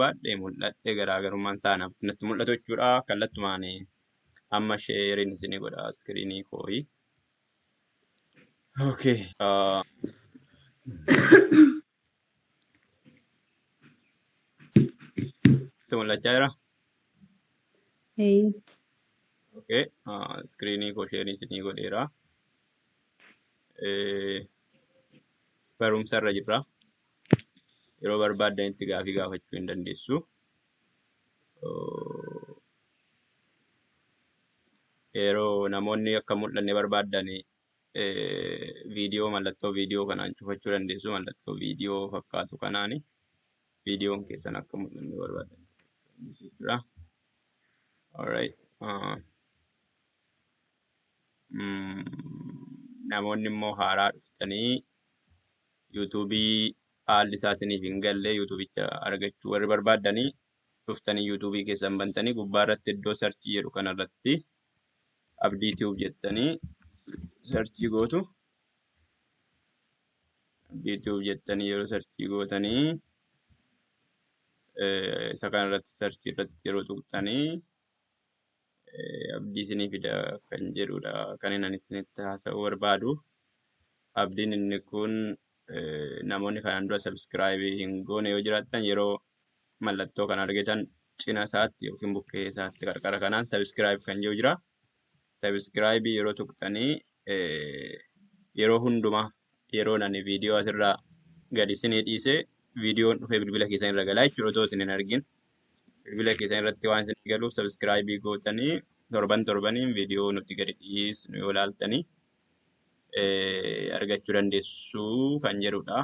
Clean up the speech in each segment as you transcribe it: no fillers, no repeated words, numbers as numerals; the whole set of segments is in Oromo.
baadhee mul'adhee garaagarummaan isaa natti mul'atu jechuudha. Kallattumaan amma sheeriin isinii godha iskiriinii kooyi. Okay. Mul'achaa jira? Okay. Iskiriinii koo sheerii isinii godheera. Barumsa irra jirra. Yeroo barbaaddanitti gaafii gaafachuu hin dandeessu. Yeroo namoonni akka mul'anne barbaadan mallattoo viidiyoo kanaan cufachuu dandeessu. Mallattoo viidiyoo fakkaatu kanaani viidiyoon keessan akka mul'anne barbaadan jechuudha. Alright. Namoonni immoo haaraa dhuftanii yuutuubii haalli isaa isiniif hin galle yuutuubicha argachuu warri barbaadanii dhuftanii yuutuubii keessan bantanii gubbaa irratti iddoo sarchii jedhu kanarratti abdii ti'uuf jettanii sarchii gootu. Abdii ti'uuf jettanii yeroo sarchii gootanii isa kanarratti sarchii irratti yeroo tuqxanii abdii isinii fida kan jedhudha. Kan inni isinitti haasa'uu barbaadu. Abdiin inni kun namoonni kanaan dura sabskiraayibii hin goone yoo jiraattan yeroo mallattoo kan argitan cina isaatti yookiin bukkee isaatti qarqara kanaan sabskiraayib kan jiru jira. Sabskiraayibii yeroo tuqxanii yeroo hundumaa yeroo nani viidiyoo asirraa gadi isinii dhiise viidiyoon dhufee bilbila keessan irra galaa jechuudha otoo isin hin argin. Bilbila keessan irratti waan isin galuuf sabskiraayibii gootanii torbaniin viidiyoo nuti gadi dhiisnu yoo ilaaltanii argachuu dandeessu kan jedhudha.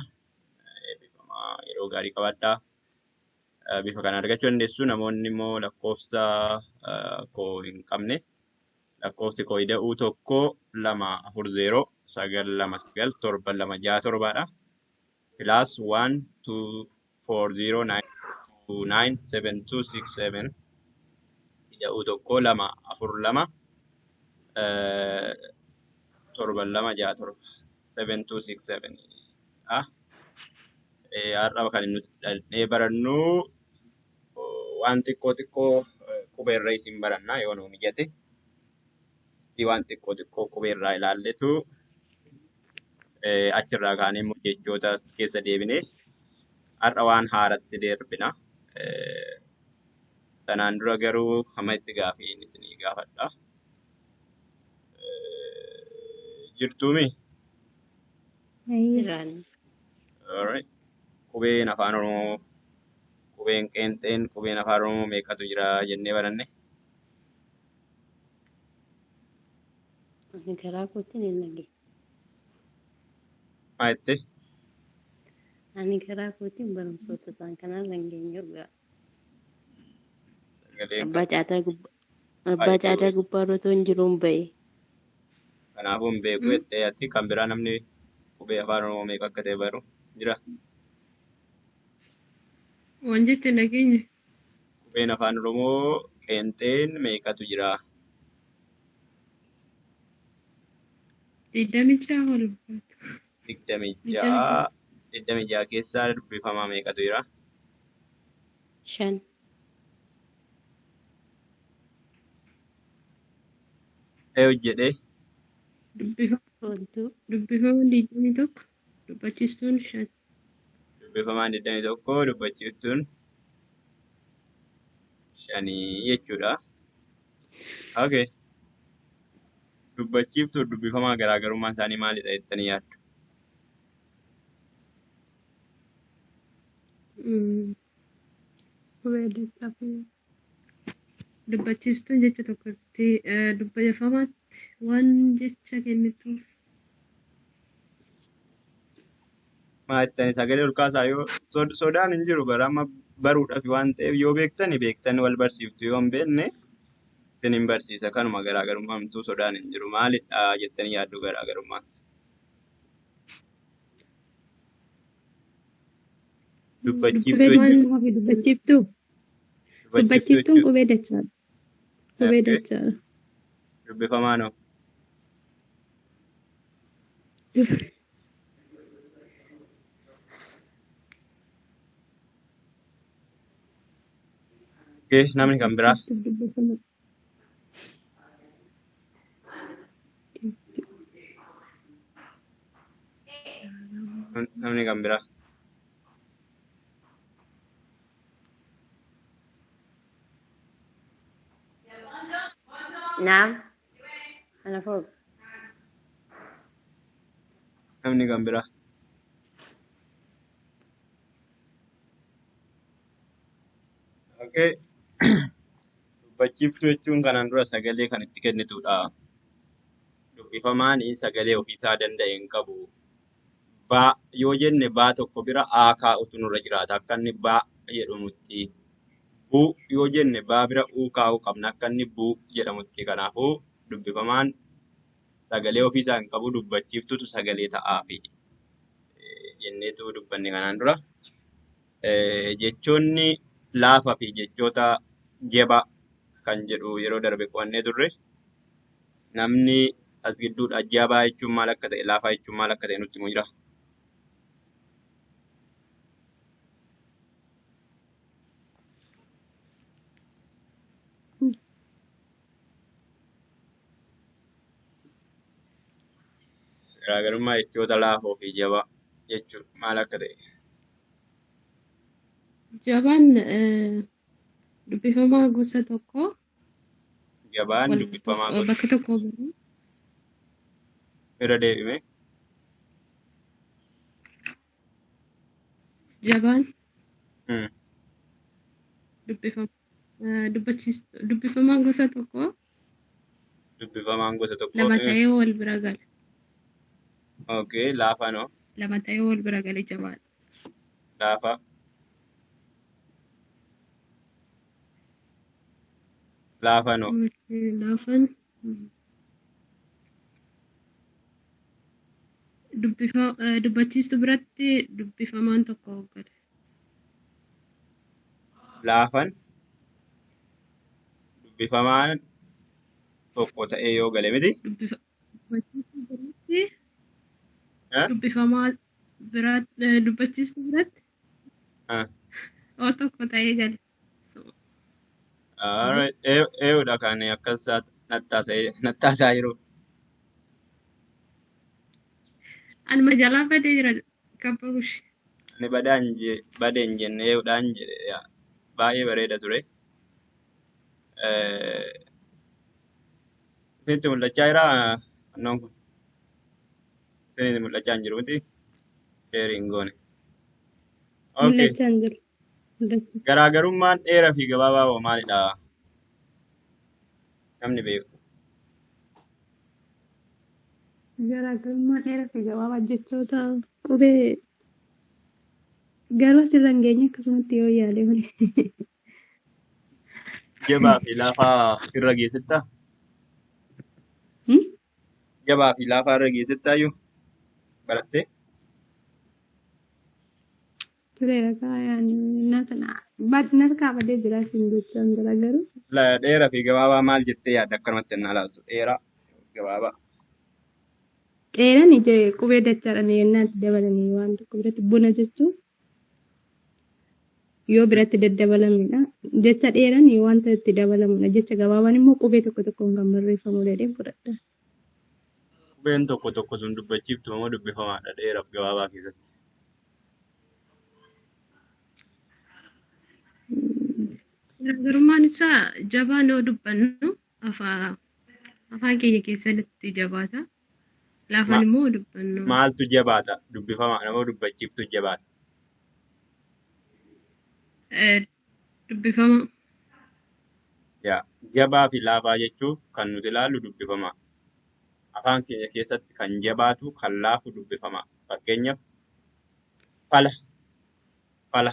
Yeroo gaarii qabaadhaa. Bifa kana argachuu dandeessu. Namoonni immoo lakkoofsa koo hin qabne lakkoofsi koo ida'uu 124099727 +12409297267 ida'uu 1242727 har'a kan nuti dhaqnee barannu waan xiqqoo qubeerraa isin baranna yoo nu mijate waan xiqqoo qubeerraa ilaalletu achirraa kaanee immoo jechootas keessa deebine har'a waan haaratti deebina. Sanaan dura garuu hamma itti gaafii isinii gaafadha. Jirtuumi? Alright. Qubeen afaan Oromoo, qubeen qeenxeen, qubeen afaan Oromoo meeqatu jira jennee baranne? Ani karaa kootiin hin dhagee. Maa jettee? Ani karaa kootiin barumsoota isaan kanaan langeenye dhugaa. Abbaa caataa gubbaa irra otoo hin jiruun ba'e. Kanaafuu hin beeku jettee ati kan biraa namni qubee afaan Oromoo meeqa akka ta'e baru jira? Waan jettee nageenya? Qubeen afaan Oromoo qeenxeen meeqatu jira? 26 ol baatu. 26 keessaa dubbifamaa meeqatu jira? 5. Hojjedhee? Dubbifamaan 21, dubbachiistuun 5. Dubbifamaan 21, dubbachiistuun 5 jechuudha. Okay. Dubbachiiftuu dubbifamaa garaagarummaan isaanii maalidha jettanii yaaddu? Dubbachiistuun jecha tokkotti dubbifamaatti waan jecha kennituuf. Maal jettanii sagalee ol kaasaa yoo sodaan hin jiru bara amma baruudhaaf waan ta'eef yoo beektani wal barsiiftu yoo hin beekne isin hin barsiisa kanuma garaagarummaa hamtuu sodaan hin jiru maalidha jettanii yaaddu garaagarummaan isaa. Dubbachiiftuun qubee dachaadha. Qubee dachaadha. Dubbifamaanoo? namni kan biraa Dubbachiistuuf dubbifama. namni kan biraa. نعم أنا فوق. Namni kan biraa. Okay. Dubbachiiftuu jechuun kanaan dura sagalee kan itti kennitudha. Dubbifamaan sagalee ofiisaa danda'e hin qabu. Baa yoo jenne baa tokko bira aa kaa'utu nurra jiraata. Akka inni baa jedhamutti. Buu yoo jenne baa bira uu kaa'uu qabna. Akka inni buu jedhamutti. Kanaafuu dubbifamaan sagalee ofiisaa hin qabu. Dubbachiiftutu sagalee ta'aafi jenneetu dubbanne kanaan dura. Jechoonni laafaa fi jechoota jabaa kan jedhu yeroo darbe qo'annee turre. Namni as gidduudha jabaa jechuun maal akka ta'e laafaa jechuun maal akka ta'e nutti himuu jira. Garaagarummaa jechoota laafoo fi jabaa jechuun maal akka ta'e. Jabaan dubbifamaa gosa tokko Jabaan wal dubbifamaa gosa bakka tokko bahu. irra deebime. Jabaan Hmm. dubbifamaa gosa tokko Dubbifamaan gosa tokko lama ta'ee wal bira gala. okay laafaa no Lama ta'ee wal bira gale jabaadha. laafaa laafaa no Laafaan dubbachiistu biratti dubbifamaan tokko gala. laafaan dubbifamaan tokko ta'ee yoo gale miti. Dubbachiistu biratti Eh? dubbifamaa dubbachiistu biratti Ah. oo tokko ta'ee gale. Alright. Eeyyuudha kan akkas nattaasaa jiru. Anuma jalaa badee jira kabbaruushi. Ani badee hin jenne eeyyuudhaan jedhe baay'ee bareeda ture. Isinitti mul'achaa jira annoon kun. Isinitti mul'achaa hin jiru miti. Sheerii hin goone. Okay. Mul'achaa hin jiru. Mul'achaa. Garaagarummaan dheeraa fi gabaabaa hoo maalidha? Namni beeku. Garaagarummaan dheeraa fi gabaabaa jechoota qubee garuu asirra hin geenye akkasumatti yoo yaale malee. Jabaa fi laafaa irra geessittaa? Jabaa fi laafaa irra geessittaa iyyuu barattee? Tureera kaayaan narkaa badee jira siin jechaan jira garuu. Dheeraa fi gabaabaa maal jettee yaadda akkanumatti hin ilaaltu? Dheeraa gabaabaa. Dheeraan qubee dachaadhaan yennaatti dabalanii waan tokko biratti buna jechuun yoo biratti daddabalamedha. Jecha dheeraan wanta itti dabalamudha. Jecha gabaabaan immoo qubee tokko tokkoon kan barreeffamu jedhee fudhadha. Qubeen tokko tokko sun dubbachiiftu moo dubbifamaadha dheeraaf gabaabaa keessatti? Garaagarummaan isaa jabaan yoo dubbannu afaan keenya keessatti jabaata. Laafaan immoo dubbannu. Maaltu jabaata? Dubbifamaadha moo dubbachiiftu jabaata? Dubbifama. Yaa jabaa fi laafaa jechuuf kan nuti ilaallu dubbifamaa. Afaan keenya keessatti kan jabaatu kan laafu dubbifamaa. Fakkeenyaaf fala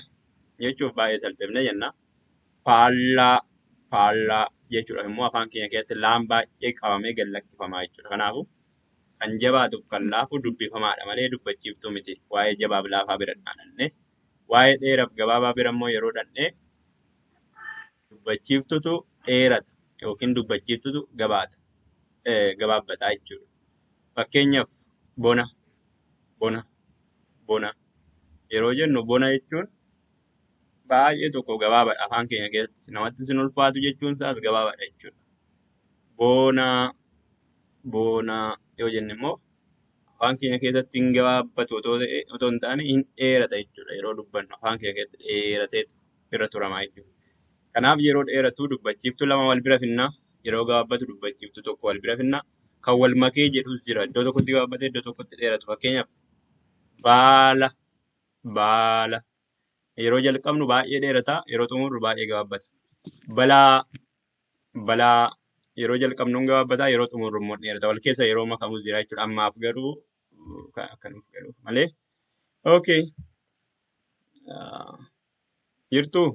jechuuf baay'ee salphifne jenna. Faallaa jechuudha immoo afaan keenya keessatti laan baay'ee qabamee gad lakkifamaa jechuudha. Kanaafuu kan jabaatuuf kan laafu dubbifamaadha malee dubbachiiftuu miti. Waa'ee jabaaf laafaa bira dhaananne waa'ee dheeraaf gabaabaa bira immoo yeroo dhannee dubbachiiftutu dheerata yookiin dubbachiiftutu gabaabbataa jechuudha. Fakkeenyaaf bona yeroo jennu bona jechuun baay'ee tokko gabaabaadha afaan keenya keessatti namatti sin ulfaatu jechuun isaas gabaabaadha jechuudha. Boonaa boonaa yoo jenne immoo afaan keenya keessatti hin gabaabbatu otoo hin taane hin dheerata jechuudha yeroo dubbannu afaan keenya keessatti dheeratee irra turamaa jechuudha. Kanaaf yeroo dheeratu dubbachiiftu lama wal bira finnaa yeroo gabaabbatu dubbachiiftu tokko wal bira finnaa kan wal makee jedhus jira iddoo tokkotti gabaabbatee iddoo tokkotti dheeratu fakkeenyaaf baala baala yeroo jalqabnu baay'ee dheerata yeroo xumurru baay'ee gabaabbata. Balaa balaa yeroo jalqabnuun gabaabbata yeroo xumurru immoo dheerata wal keessa yeroo makamus jira jechuudha. Ammaaf garuu kan nuuf galuuf malee. Okay. Jirtuu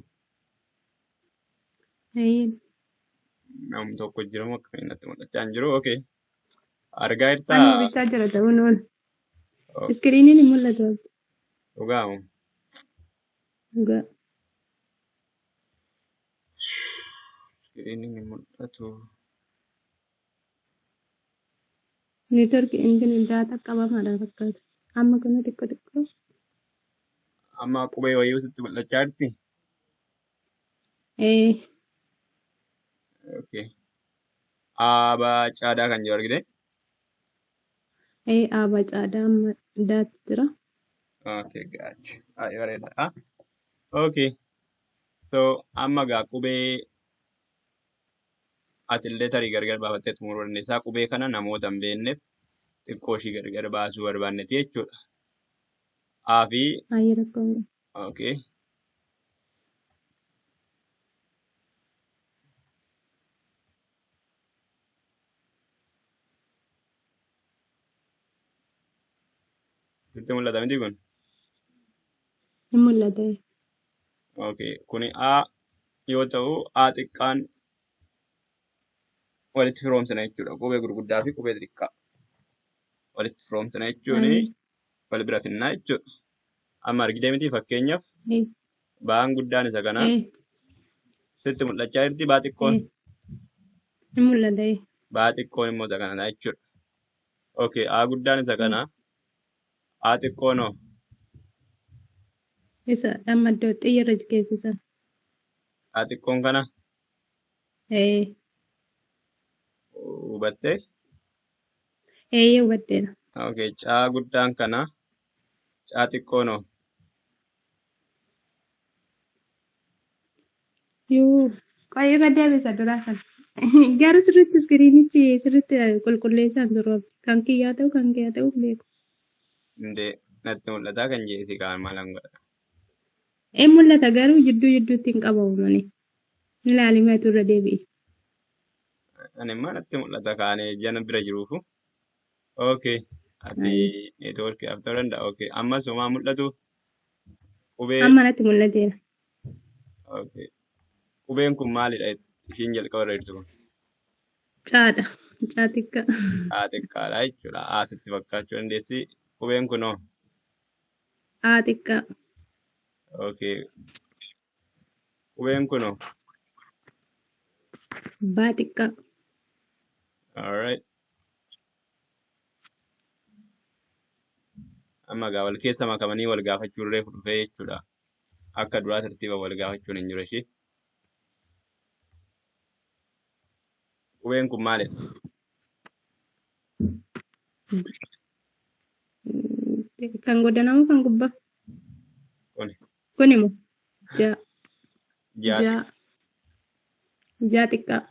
nam tokko jira moo akkamiin natti mul'achaa hin jiru. Okay. Argaa Ani jirtaa mul'achaa jira ta'uun oolu. Iskiriiniin hin mul'atu. dhugaamu. Dhugaa. Iskiriiniin hin mul'atu. Neetworkii inni daataa qabamaadha fakkaata. Amma kana xiqqoo xiqqoo. Amma qubee wayii sitti mul'achaa jirti. Okay. Aabaa caadaa kan jiru argite. Aabaa caadaa amma daatti jira. Okay, gotcha. Baay'ee bareeda. Okay. So amma gaa qubee atillee tarii gargar baafattee xumuruu dandeessaa. Qubee kana namoota hin beekneef xiqqoo ishii gargar baasuu barbaanneeti jechuudha. Aafi Baay'ee rakkoo. okay. Sitti mul'ata miti kun? Hin mul'ate. Okay. Kuni A yoo ta'u A xiqqaan walitti firoomsina jechuudha. Qubee gurguddaa fi qubee xixiqqaa walitti firoomsina jechuun wal bira finnaa jechuudha. Amma argitee miti fakkeenyaaf ba'aan guddaan isa kanaa sitti mul'achaa jirti baa xiqqoon Hin mul'ate. baa xiqqoon immoo isa kanadha jechuudha. Okay. A guddaan isa kanaa A xiqqoon hoo Isa amma iddoo xiyyeerra keessa. A xiqqoon kana hubattee? Hubaddeera. Okay. Caa guddaan kana caa xiqqoon hoo Qayyoo gad deebisa duraa sana. Garuu sirriitti iskiriinichi sirriitti qulqulleessaan jiru. Kan kiyyaa ta'u kan kiyyaa ta'u beeku. indee natti mul'ataa kan jeesii kaan maalan godha. Hin mul'ata garuu jidduutti hin qabamu malee. Ilaalimeetu irra deebi'e. Ani immoo natti mul'ata kaanee jana bira jiruufu. Okay. Ati neetwoorkii af ta'uu danda'a. Okay. Ammas homaa mul'atu qubee. Amma natti mul'ateera. Okay. Qubeen kun maalidha? Ishiin jalqaba irra jirtu kun. Caadha. Caa xiqqaa. Haa xiqqaadha jechuudha. Asitti fakkaachuu dandeessi. Qubeen kunoo. Haa xiqqaa. Okay. Qubeen kunoo. Baa xiqqaa. Alright. Amma gaa wal keessa makamanii wal gaafachuun reefu dhufee jechuudha. Akka duraa tartiiba wal gaafachuun hin jiru ishee. Qubeen kun maalidha? Kan godhanamu kan gubbaa. Kuni. Kunimoo. Jaa. Jaati. Jaa xiqqaa.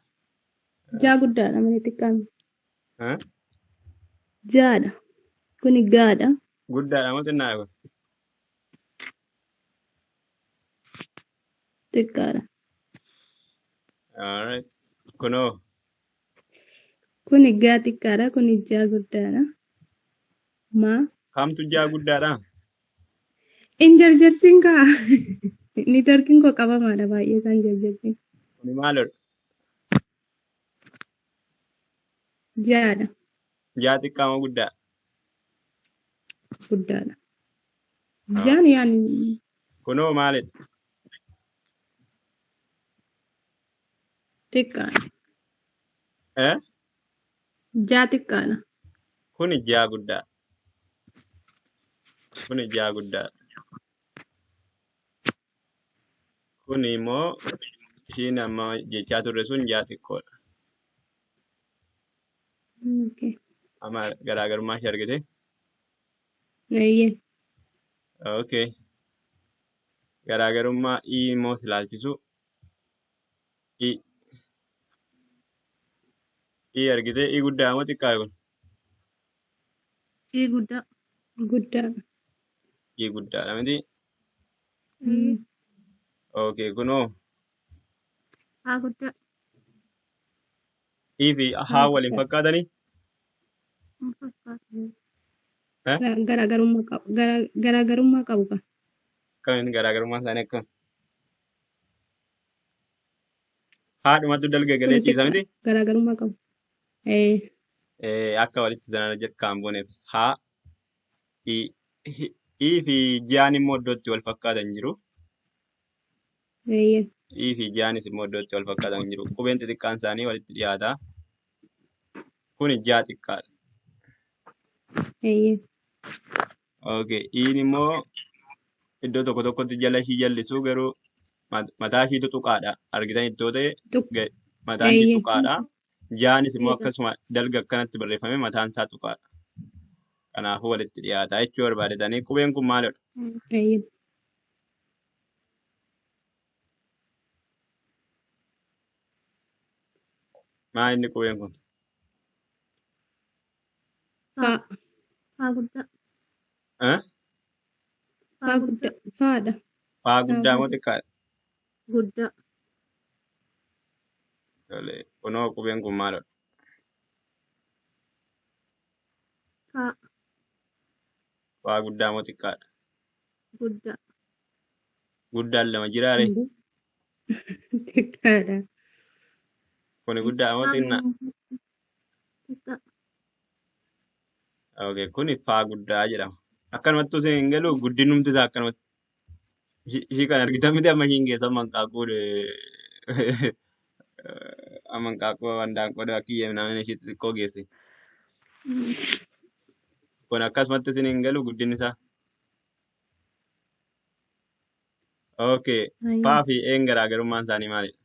Jaa guddaadha malee xiqqaa. Haa? Jaadha. Kuni gaadha. Guddaadha moo xinnaa kun? Xiqqaadha. Alright. Kunoo. Kuni gaa xiqqaadha. Kuni jaa guddaadha. Maa? Kamtu jaa guddaadha? In jarjarsiin kaa. Neetworkiin koo qabamaadha baay'ee isaan jarjarsiin. Kuni maalidha? Jaadha. Jaa xiqqaa moo guddaa? Guddaadha. Jaan yaani. Kunoo maalidha? Xiqqaadha. Eh? Jaa xiqqaadha. Kuni jaa guddaa. Kuni jaa guddaa. Kun immoo ishiin amma jechaa turre sun jaa xiqqoodha. Okay. Amma garaagarummaa ishee argite. Eeyyee. Okay. Garaagarummaa i immoo silaalchisu i argite i guddaa moo xiqqaa kun guddaa. Guddaadha. i guddaadha miti. Mm. Okay kunoo Haa guddaa. i fi haa waliin fakkaatanii. Hin fakkaatu. Eh? Garaagarummaa qabu. Garaagarummaa qabu kan. Akkamiin garaagarummaan isaanii akkam? Haadhumatu dalga galee ciisa miti. Garaagarummaa qabu. Akka walitti sana jalkaan buuneef haa i fi jaan immoo iddootti wal fakkaatan jiru. Eeyyee. I fi jaanis immoo iddootti wal fakkaatan jiru. Qubeen xixiqqaan isaanii walitti dhiyaata. Kuni jaa xiqqaadha. Eeyyee. Okay. Iin immoo iddoo tokko tokkotti jala ishii jallisuu garuu mataa ishii tuqaadha. Argitan iddoo ta'e mataan ishii Eeyyee. tuqaadha. Jaanis immoo akkasuma dalga akkanatti barreeffame mataan isaa tuqaadha. Kanaafuu walitti dhiyaata jechuu barbaadetanii qubeen kun maalidha? Eeyyee. Maa inni qubeen kun? Faa. Haa guddaa. Eh? Faa guddaa. Faadha. Faa guddaa moo xiqqaadha? Guddaa. Tole. Kunoo qubeen kun maalidha? Haa Faa guddaa moo xiqqaadha? guddaa. Guddaan lama jiraare. Xiqqaadha. Kuni guddaa moo xinnaa? Xiqqaa. Okay. Kuni faa guddaa jedhama. Akkanumatti isin hin galu guddinumti isaa akkanumatti. Ishii kan argitan miti amma ishiin geessa manqaaquu manqaaquu wandaanqoo kiyyee namni ishii xixiqqoo geesse. Kun akkasumatti isin hin galu guddinni isaa. Okay. Faa fi een garaagarummaan isaanii maalidha?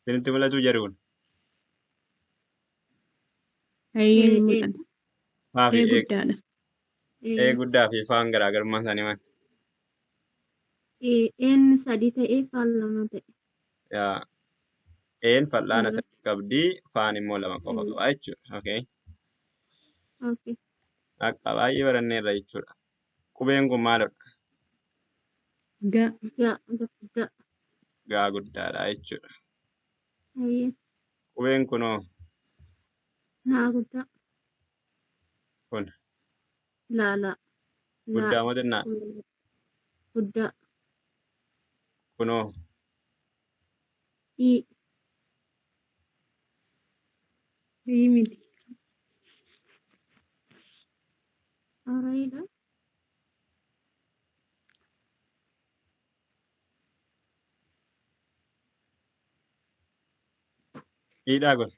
Isinitti mul'atu jedhu kun. Eeyyee ni mul'ata. Faa fi Guddaadha. ee guddaa fi faan garaagarummaan isaanii maali? Inni sadii ta'ee faan lama ta'e. Yaa een fal'aana sadii qabdi faan immoo lama qofa qaba jechuudha. Okay. Okay. Akka baay'ee baranneerra jechuudha. Qubeen kun maalidha? Gaa. Gaa guddaa. Gaa guddaadha jechuudha. Eeyyee. Qubeen kunoo Naa guddaa. kun Laalaa. guddaa moo xinnaa? Guddaa. Kunoo Ii. Eeyyee miti. Araayidha. hidhaa kun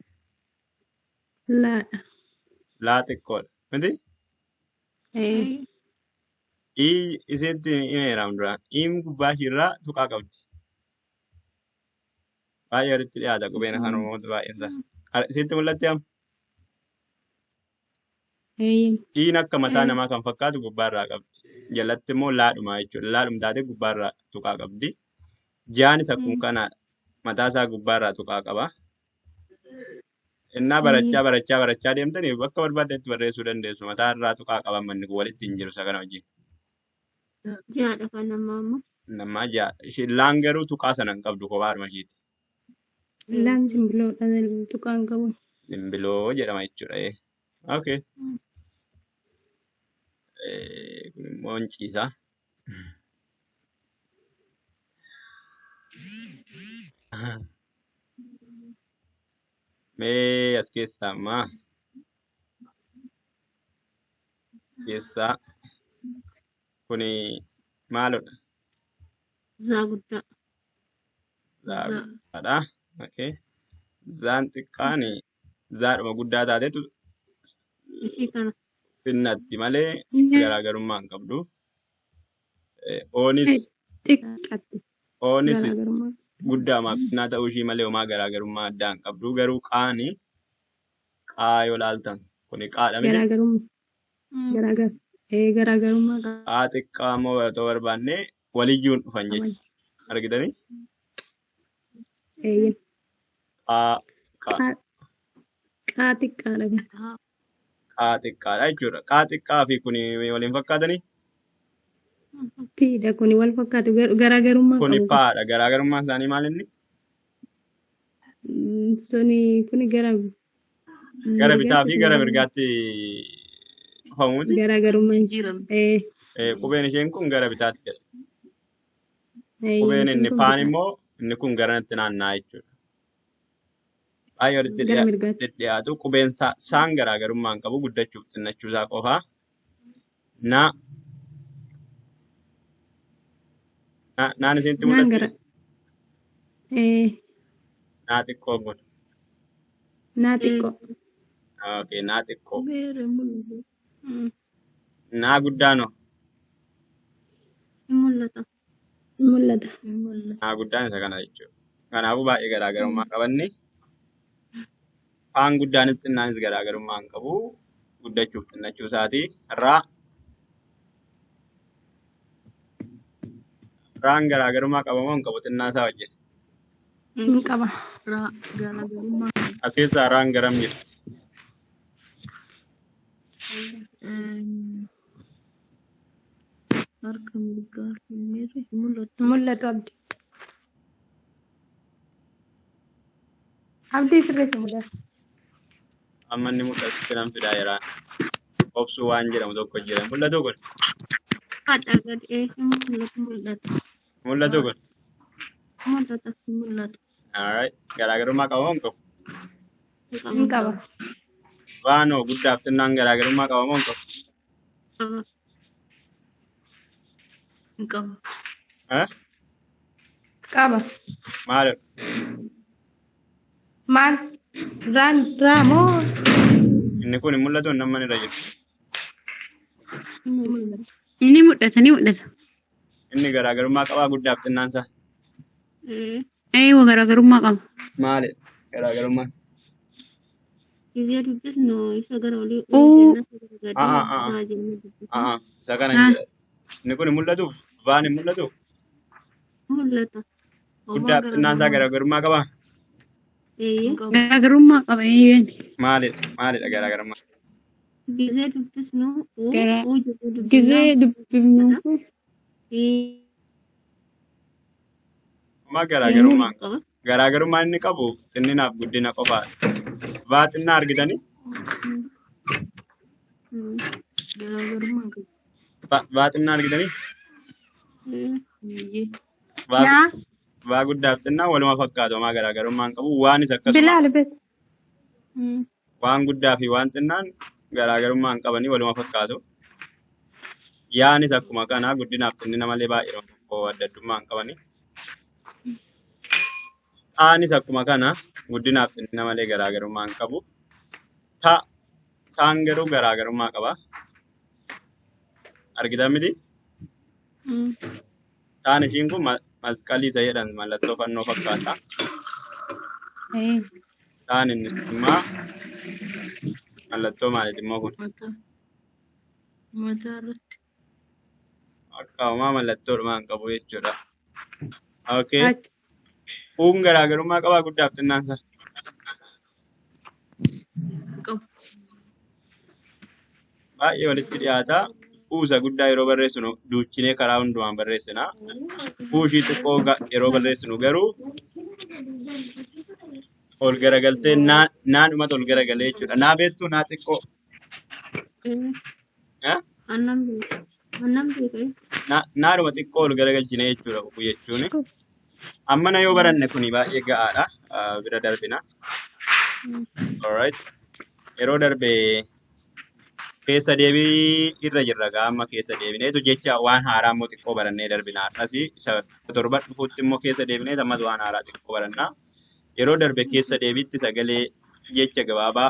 Laadha. laa xiqqoodha. Miti? Eeyyee. Isitti himeeraam duraan. Iin gubbaa ishiirraa tuqaa qabdi. Baay'ee walitti dhiyaata qubeen afaan Oromoo baay'een isaa. Isitti mul'atti amma? Eeyyee. Iin akka mataa namaa kan fakkaatu gubbaarraa qabdi. Jalatti immoo laadhuma jechuudha. Laadhuma taatee gubbaarraa tuqaa qabdi. Jaanis akkuma kanaadha. Mataa isaa gubbaarraa tuqaa qaba. Innaa barachaa deemtanii bakka barbaadetti barreessuu dandeessu. Mataa irraa tuqaa qaban manni kun walitti hin jiru isa kana wajjin. Jaadha kan namaa immoo. Namaa jaadha. Laan garuu tuqaa sana hin qabdu kophaadhuma ishiiti. Laan simbiloodha tuqaan qabu. Simbiloo jedhama jechuudha. Okay. Kun immoo hin ciisa. Mee as keessaa ammaa keessaa kuni maalodha? Zaa guddaa. Zaa guddaadha. Okay. Zaan xiqqaan zaadhuma guddaa taatetu Ishii kana. finnatti malee garaagarummaa hin qabdu. Oonis xiqqaatti oonis garaagarummaa. guddaa xinnaa ta'uu ishii malee homaa garaagarummaa addaa hin qabdu. Garuu qaani qaa yoo laaltan kuni qaadha miti. Garaagarummaa garaagarummaa qaba. Qaa xiqqaa immoo otoo barbaanne waliyyuun dhufan jechuudha. Argitanii? Qaa qaa Qaa xiqqaadha. qaa xiqqaadha jechuudha. Qaa xiqqaa fi kuni waliin fakkaatanii? Piidha kuni wal fakkaatu garaagarummaa Kuni qabu. paadha. Garaagarummaan isaanii maal inni? Kuni gara Gara bitaa mirgaatti fi kun gara mirgaatti dhufamuuti. garaagarummaa Jiram. Qubeen isheen kun gara bitaatti jedha. Qubeen inni paan immoo inni kun garanatti naanna'a jechuudha. Baay'ee walitti gara mirgaatti. dhiyaatu qubeen saan garaagarummaa hin qabu guddachuuf xinnachuu isaa qofaa. Naan isinitti Naan gara mul'atti naa xiqqoo kun. naa xiqqoo. Okay, naa xiqqoo. Beere mul'atu. Naa guddaanoo. Mul'ata. Mul'ata. Naa guddaan isa kana jechuudha. Kanaafuu baay'ee garaagarummaa qabanni. Paan guddaanis xinnaanis garaagarummaa hin qabu. Guddachuuf xinnachuu isaatii irraa raan garaagarummaa qaba moo hin qabu xinnaa isaa wajjin? Hin qaba. Garaagarummaa. As keessaa raan garam jirti? Harka mirgaa fi miirri mul'atu. Mul'atu abdii. Abdii sirreessa mul'ata. Amma inni mul'atutti nan fidaa jiraan. Obsuu waan jedhamu tokko jira. Mul'atu kun? Haadha gadhee mul'atu. Mul'atu kun? Mul'atu. Alright. Garaagarummaa qaba moo hin qabu? Hin qaba. Baanoo guddaaf xinnaan garaagarummaa qaba moo hin qabu? Hin qabu. Qaba. Maal? Maal? Raa moo? Inni kun hin mul'atu hin namni irra jiru. Inni mul'ata. Inni garaagarummaa qabaa guddaaf xinnaan isaa. Garaagarummaa qaba. Maali? Garaagarummaan? Biyya dubbisnu isa gara olii Isa kana hin jedha. Inni kun hin mul'atu? Baan hin mul'atu? mul'ata. Guddaaf xinnaan isaa garaagarummaa qabaa? Garaagarummaa qaba. Maalidha garaagarummaa? Gizee dubbisnu Gizee dubbifnu Amma garaagarummaa garaagarummaa inni qabu xinninaaf guddina qofaadha. Baa xinnaa argitanii? garaagarummaa qaba. Baa xinnaa argitanii? Baa guddaaf xinnaa waluma fakkaatu homaa garaagarummaa hin qabu. Waanis akkasuma Bilaal bes. waan guddaa fi waan xinnaan garaagarummaa hin qabanii waluma fakkaatu. Yaanis akkuma kanaa guddinaaf xinnina malee baay'ee tokko adda addummaa hin qabanii. Aanis akkuma kana guddinaaf xinnina malee garaagarummaa hin qabu. Taan garuu garaagarummaa qaba. Argitan miti? Taan ishiin kun masqalii isa jedhan mallattoo fannoo fakkaata. Taan inni immoo mallattoo maaliiti immoo kun? Mataa irratti. Akka homaa mallattoodhumaa hin qabu jechuudha. Okay. Uun garaagarummaa qabaa guddaaf xinnaan isaa? Qabu. Baay'ee walitti dhiyaata. Uusa guddaa yeroo barreessinu duuchinee karaa hundumaan barreessina. Ushii xiqqoo yeroo barreessinu garuu ol garagaltee naanumatti ol garagalee jechuudha. Naa beektuu naa xiqqoo. Annan beeka. Naanuma xiqqoo ol garagalchine jechuudha jechuun. Ammana yoo baranne kuni baay'ee ga'aadha. Bira darbina. Alright. Yeroo darbe keessa deebii irra jirra amma keessa deebineetu jecha waan haaraa immoo xiqqoo barannee darbina. Akkasii isa torban dhufuutti immoo keessa deebinee ammas waan haaraa xiqqoo barannaa. Yeroo darbe keessa deebiitti sagalee jecha gabaabaa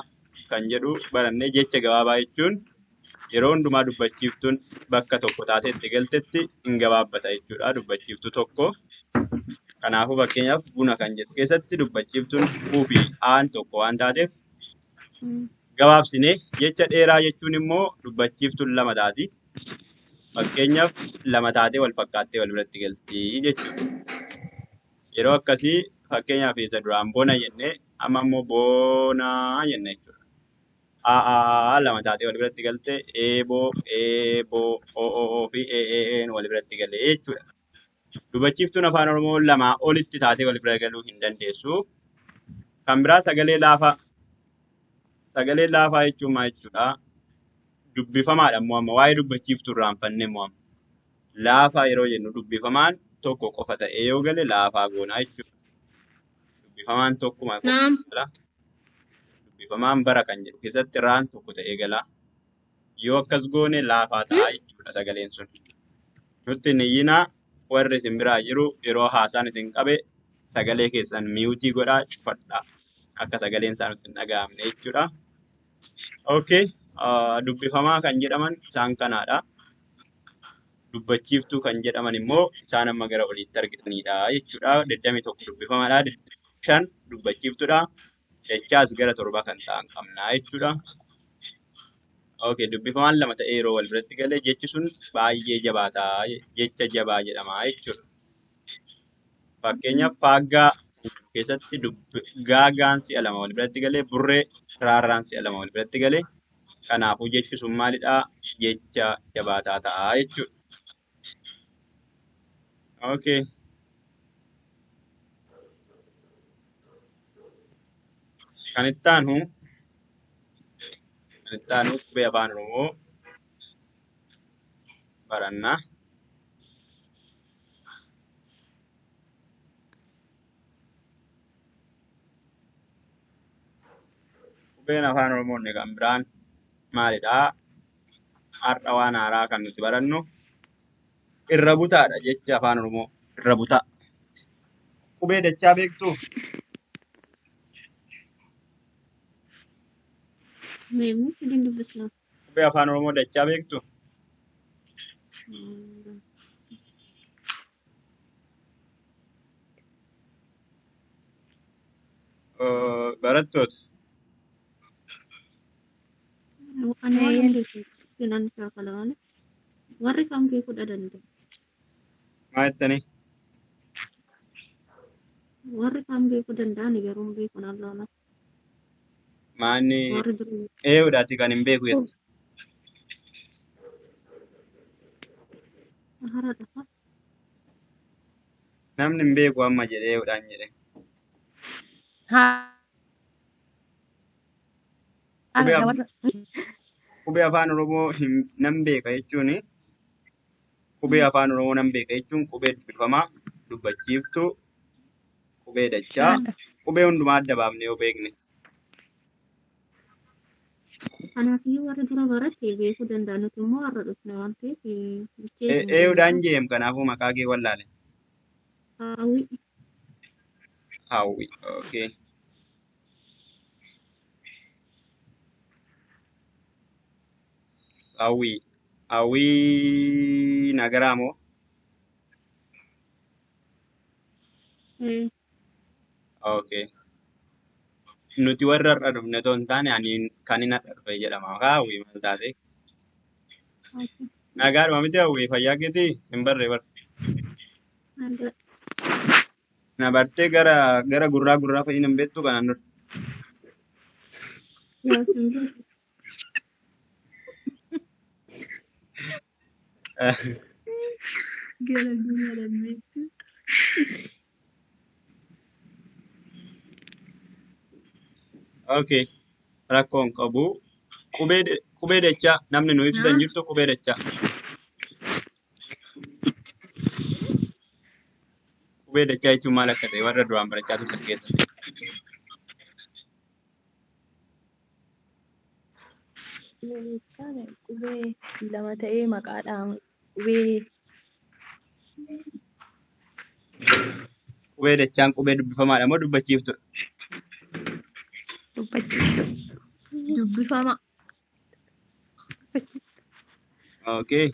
kan jedhu barannee jecha gabaabaa jechuun Yeroo hundumaa dubbachiiftuun bakka tokko taatee itti galtetti hin gabaabbata jechuudha dubbachiiftuu tokko. Kanaafuu fakkeenyaaf buna kan jedhu keessatti dubbachiiftuun uu fi aan tokko waan taateef gabaabsinee jecha dheeraa jechuun immoo dubbachiiftuun lama taati. Fakkeenyaaf lama taatee wal fakkaattee wal biratti galti jechuudha. Yeroo akkasii fakkeenyaaf isa duraan bona jennee amma immoo boonaa jenna jechuudha. Lama taatee wal biratti galte eeboo, eeboo, o'oo fi ee'een wal biratti galee jechuudha. Dubbachiiftuun afaan Oromoo lamaa olitti taatee wal bira galuu hin dandeessu. Kan biraa sagalee laafaa. Sagalee laafaa jechuun maal jechuudha? Dubbifamaadha immoo amma waa'ee dubbachiiftuu irraanfanne immoo amma. Laafaa yeroo jennu dubbifamaan tokko qofa ta'ee yoo gale laafaa goonaa jechuudha. Dubbifamaan tokkuma qofa Naam. gala. Dubbifamaan bara kan jedhu keessatti raan tokko ta'ee gala. Yoo akkas goone laafaa ta'a jechuudha sagaleen sun. Nutti hin iyyinaa warri isin biraa jiru yeroo haasaan isin qabe sagalee keessan miyuutii godhaa cufadhaa. Akka sagaleen isaa nutti hin dhaga'amne jechuudha. Okay. Dubbifamaa kan jedhaman isaan kanaadha. Dubbachiiftuu kan jedhaman immoo isaan amma gara oliitti argitanidha jechuudha. 21 dubbifamaadha. 5 dubbachiiftuudha. Dachaas gara 7 kan ta'an qabna jechuudha. Okay, dubbifamaan lama ta'ee yeroo wal biratti galee jechi sun baay'ee jabaataa jecha jabaa jedhama jechuudha. Fakkeenyaaf faaggaa keessatti gaagaan si'a lama wal biratti galee burree raarraan si'a lama wal biratti galee kanaafuu jechi sun maalidhaa jecha jabaataa ta'a jechuudha. Okay. Kan itti aanu qubee afaan Oromoo barannaa. Qubeen afaan Oromoo inni kan biraan maalidhaa? Har'a waan haaraa kan nuti barannu irra butaadha jechi afaan Oromoo irra butaa. Qubee dachaa beektuu? Meemuu fidin dubbisnaa. Qubee afaan Oromoo dachaa beektuu? Barattoota. Ani waan hundeessu seenaan isaa kalaqan warri kan beekuu danda'u. Maal jettanii? Warri kan beekuu danda'an garuu beekuu nan loona. Maanni Warri durii eeyyuudhaati kan hin beeku jettu. hara dhafa. Namni hin beeku amma jedhee eeyyuudhaan jedhe. Qubee afaan Oromoo nan beeka jechuun qubee afaan Oromoo nan beeka jechuun qubee dubbifamaa, dubbachiiftuu, qubee dachaa, qubee hundumaa adda baafnee yoo beekne. Kanaafiyyuu warri dura baratte beekuu danda'an nuti immoo har'a dhufne waan ta'eef Eeyyuudhaan jeem kanaafuu maqaa kee wallaale. hawwi Hawwi. Okay. Hawwi. Hawwi nagaraa moo? Okay. Nuti warra har'a dhufne otoo hin taane ani kan hin har'a dhufe jedhama. Maqaa hawwi maal taate? Nagaadhuma miti hawwi fayyaa keetii sin barree barre. Na bartee gara gurraa fa'iin hin beektu kanaan dura. Gara gurraa beektu. Okay. Rakkoon qabu. Qubee dachaa namni nu ibsitan jirtu qubee dachaa. Qubee dachaa jechuun maal akka ta'e warra duraan barachaa turtan keessatti. Qubee lama ta'ee maqaadhaan qubee Qubee dachaan qubee dubbifamaadha moo dubbachiiftudha? dubbachiiftu. Dubbifama. Okay.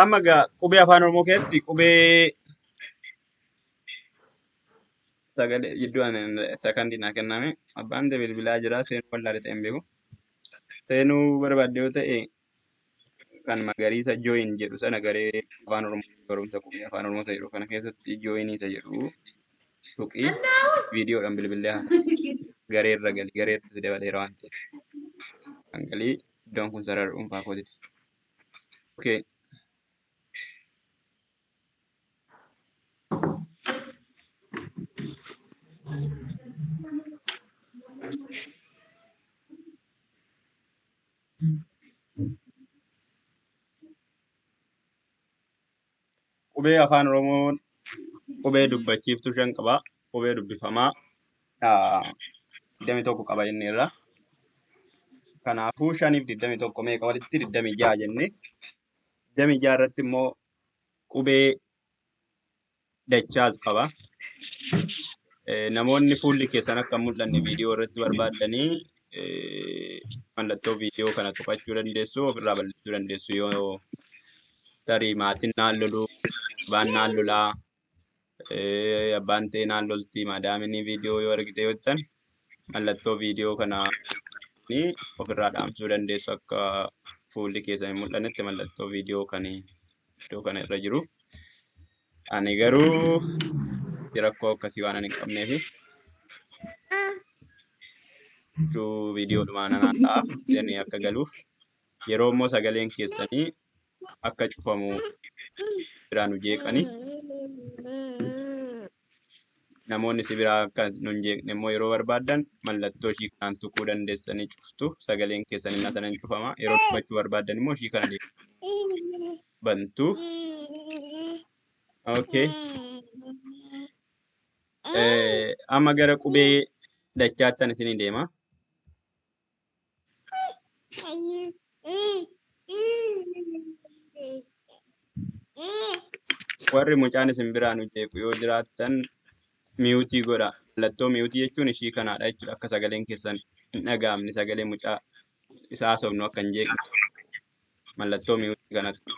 Amma gaa qubee afaan Oromoo keessatti qubee sagalee jidduudhaan sakandii naa kenname. Abbaan ta'e bilbilaa jira. Seenuu bal'aa ta'e hin beeku. Seenuu barbaadde yoo ta'e kan magariisa join jedhu sana garee afaan Oromoo barumsa qubee afaan Oromoo isa jedhu kana keessatti join isa jedhu tuqii viidiyoodhaan bilbilee haasa. Gareerra gali gareerra si dabaleera waan ta'eef. Kan galii iddoon kun sarara dhuunfaa kootiti. Okay. Qubee afaan Oromoo qubee dubbachiiftuu 5 qaba. Qubee dubbifamaa 21 qaba inni irra. Kanaafuu 5 fi 21 meeqa walitti 26 jenne. 26 irratti immoo qubee dachaas qaba. Namoonni fuulli keessan akka hin mul'anne viidiyoo irratti barbaadanii mallattoo viidiyoo kana tuqachuu dandeessu ofirraa balleessuu dandeessu yoo tarii maatiin naan loluu abbaan naan lolaa abbaan ta'e naan loltii maadaamini viidiyoo yoo argite yoo jettan mallattoo viidiyoo kana ofirraa dhaamsuu dandeessu akka fuulli keessan hin mul'annetti mallattoo viidiyoo kana irra jiru. Ani garuu rakkoo akkasii waan hin qabneefi viidiyoo dhumaa nanaan ta'a isin akka galuuf yeroo immoo sagaleen keessanii akka cufamu biraan jeeqanii namoonni si biraa akka nun jeeqne immoo yeroo barbaadan mallattoo ishii kanaan tuquu dandeessanii cuftu sagaleen keessan inni sanan cufama yeroo cufachuu barbaadan immoo ishii kana bantu. Okay. Amma gara qubee dachaattan isin deema. Warri mucaan isin biraan jeequ yoo jiraattan miyuutii godha. Mallattoo miyuutii jechuun ishii kanaadha jechuudha. Akka sagaleen keessan hin dhaga'amne sagalee mucaa isaa sobnu akka hin jeeqne mallattoo miyuutii kanatti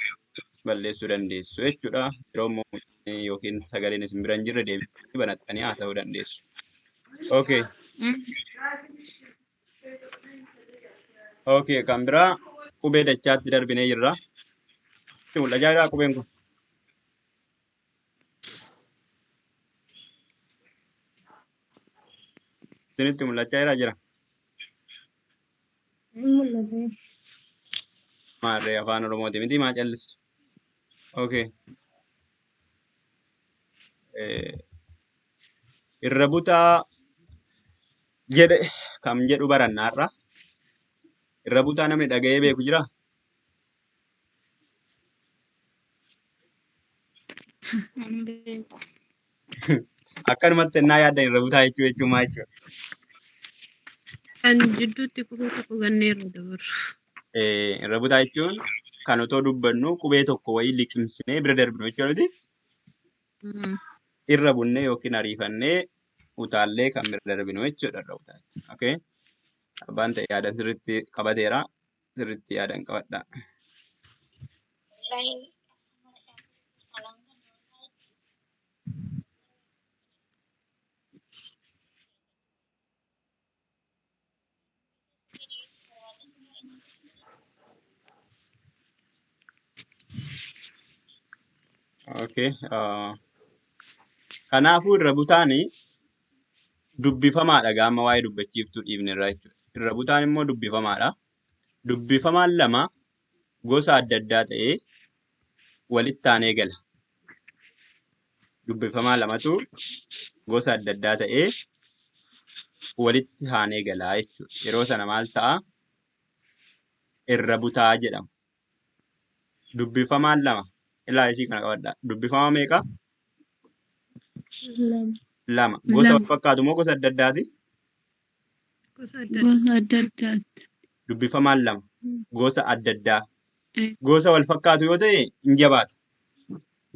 balleessuu dandeessu jechuudha. Yeroo immoo yookiin sagaleen isin bira hin jirre deebisanii banattanii haasa'uu dandeessu. Okay. Okay, kan biraa qubee dachaatti darbinee jirra. Mul'achaa jira qubeen kun. Isinitti mul'achaa jira. Mul'ate. Maarree afaan Oromooti miti maa callistu. Okay. Irra butaa jedhe kam jedhu barannaarra. Irra butaa namni dhaga'ee beeku jira. Akkanumatti ennaa yaaddan irra butaa jechuun maal jechuudha? Kan jidduutti qubee tokko ganneerra dabarru. Irra butaa jechuun kan otoo dubbannu qubee tokko wayii liqimsinee bira darbinu jechuudha. Irra bunnee yookiin ariifannee utaallee kan bira darbinu jechuudha irra butaa. Okay. Abbaan ta'e yaadan sirriitti qabateera. Sirriitti yaadan qabadha. Okay. Kanaafuu irra butaan dubbifamaadha gaama waa'ee dubbachiiftuu dhiifne irraa jechuudha. Irra butaan immoo dubbifamaadha. Dubbifamaan lama gosa adda addaa ta'ee walitti aanee gala. Dubbifamaa lamatu gosa adda addaa ta'ee walitti aanee gala jechuudha. Yeroo sana maal ta'a? Irra butaa jedhama. Dubbifamaan lama. Ilaa ishii kana qabadhaa. Dubbifamaa meeqa? Lama. Gosa wal fakkaatu moo gosa adda addaati? Gosa adda addaati. Dubbifamaan lama. Gosa adda addaa. Gosa wal fakkaatu yoo ta'e hin jabaata.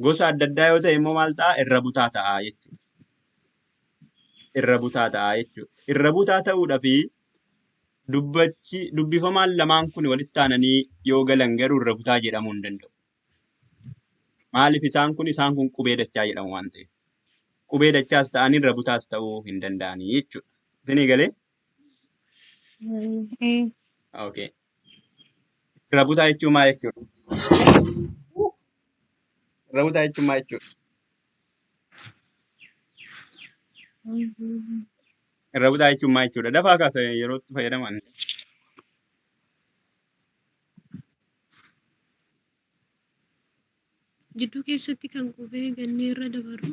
Gosa adda addaa yoo ta'e immoo maal ta'a? Irra butaa ta'a jechuudha. Irra butaa ta'a jechuudha. Irra butaa ta'uudhaaf dubbifamaan lamaan kun walitti aananii yoo galan garuu irra butaa jedhamuu hin danda'u. Maaliif isaan kun qubee dachaa jedhamu waan ta'eef. Qubee dachaas ta'anii irra butaas ta'uu hin danda'anii jechuudha. Isinii galee? Okay. Irra butaa jechuun maal jechuudha? Irra butaa jechuun maal jechuudha? Irra butaa jechuun maal jechuudha? Dafaa kaasa yeroo itti fayyadaman. Jidduu keessatti kan qubee gannee irra dabaru.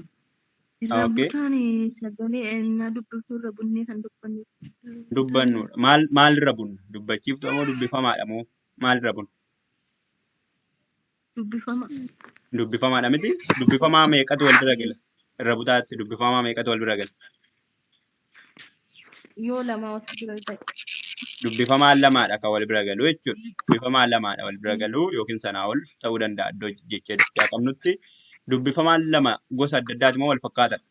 Irra Okay. butaan sagalee ennaa dubbifnu irra bunnee kan dubbannu. Dubbannudha. Maal irra bunna? Dubbachiiftuu moo dubbifamaadha moo maal irra bunna? Dubbifama. Dubbifamaadha miti? Dubbifamaa meeqatu wal bira gala? Irra butaatti dubbifamaa meeqatu wal bira gala? Yoo lama os bira ta'e. Dubbifamaan lamaadha kan wal bira galu jechuudha. Dubbifamaan lamaadha wal bira galu yookiin sanaa ol ta'uu danda'a iddoo jechaa qabnutti. Dubbifamaan lama gosa adda addaati moo wal fakkaatadha?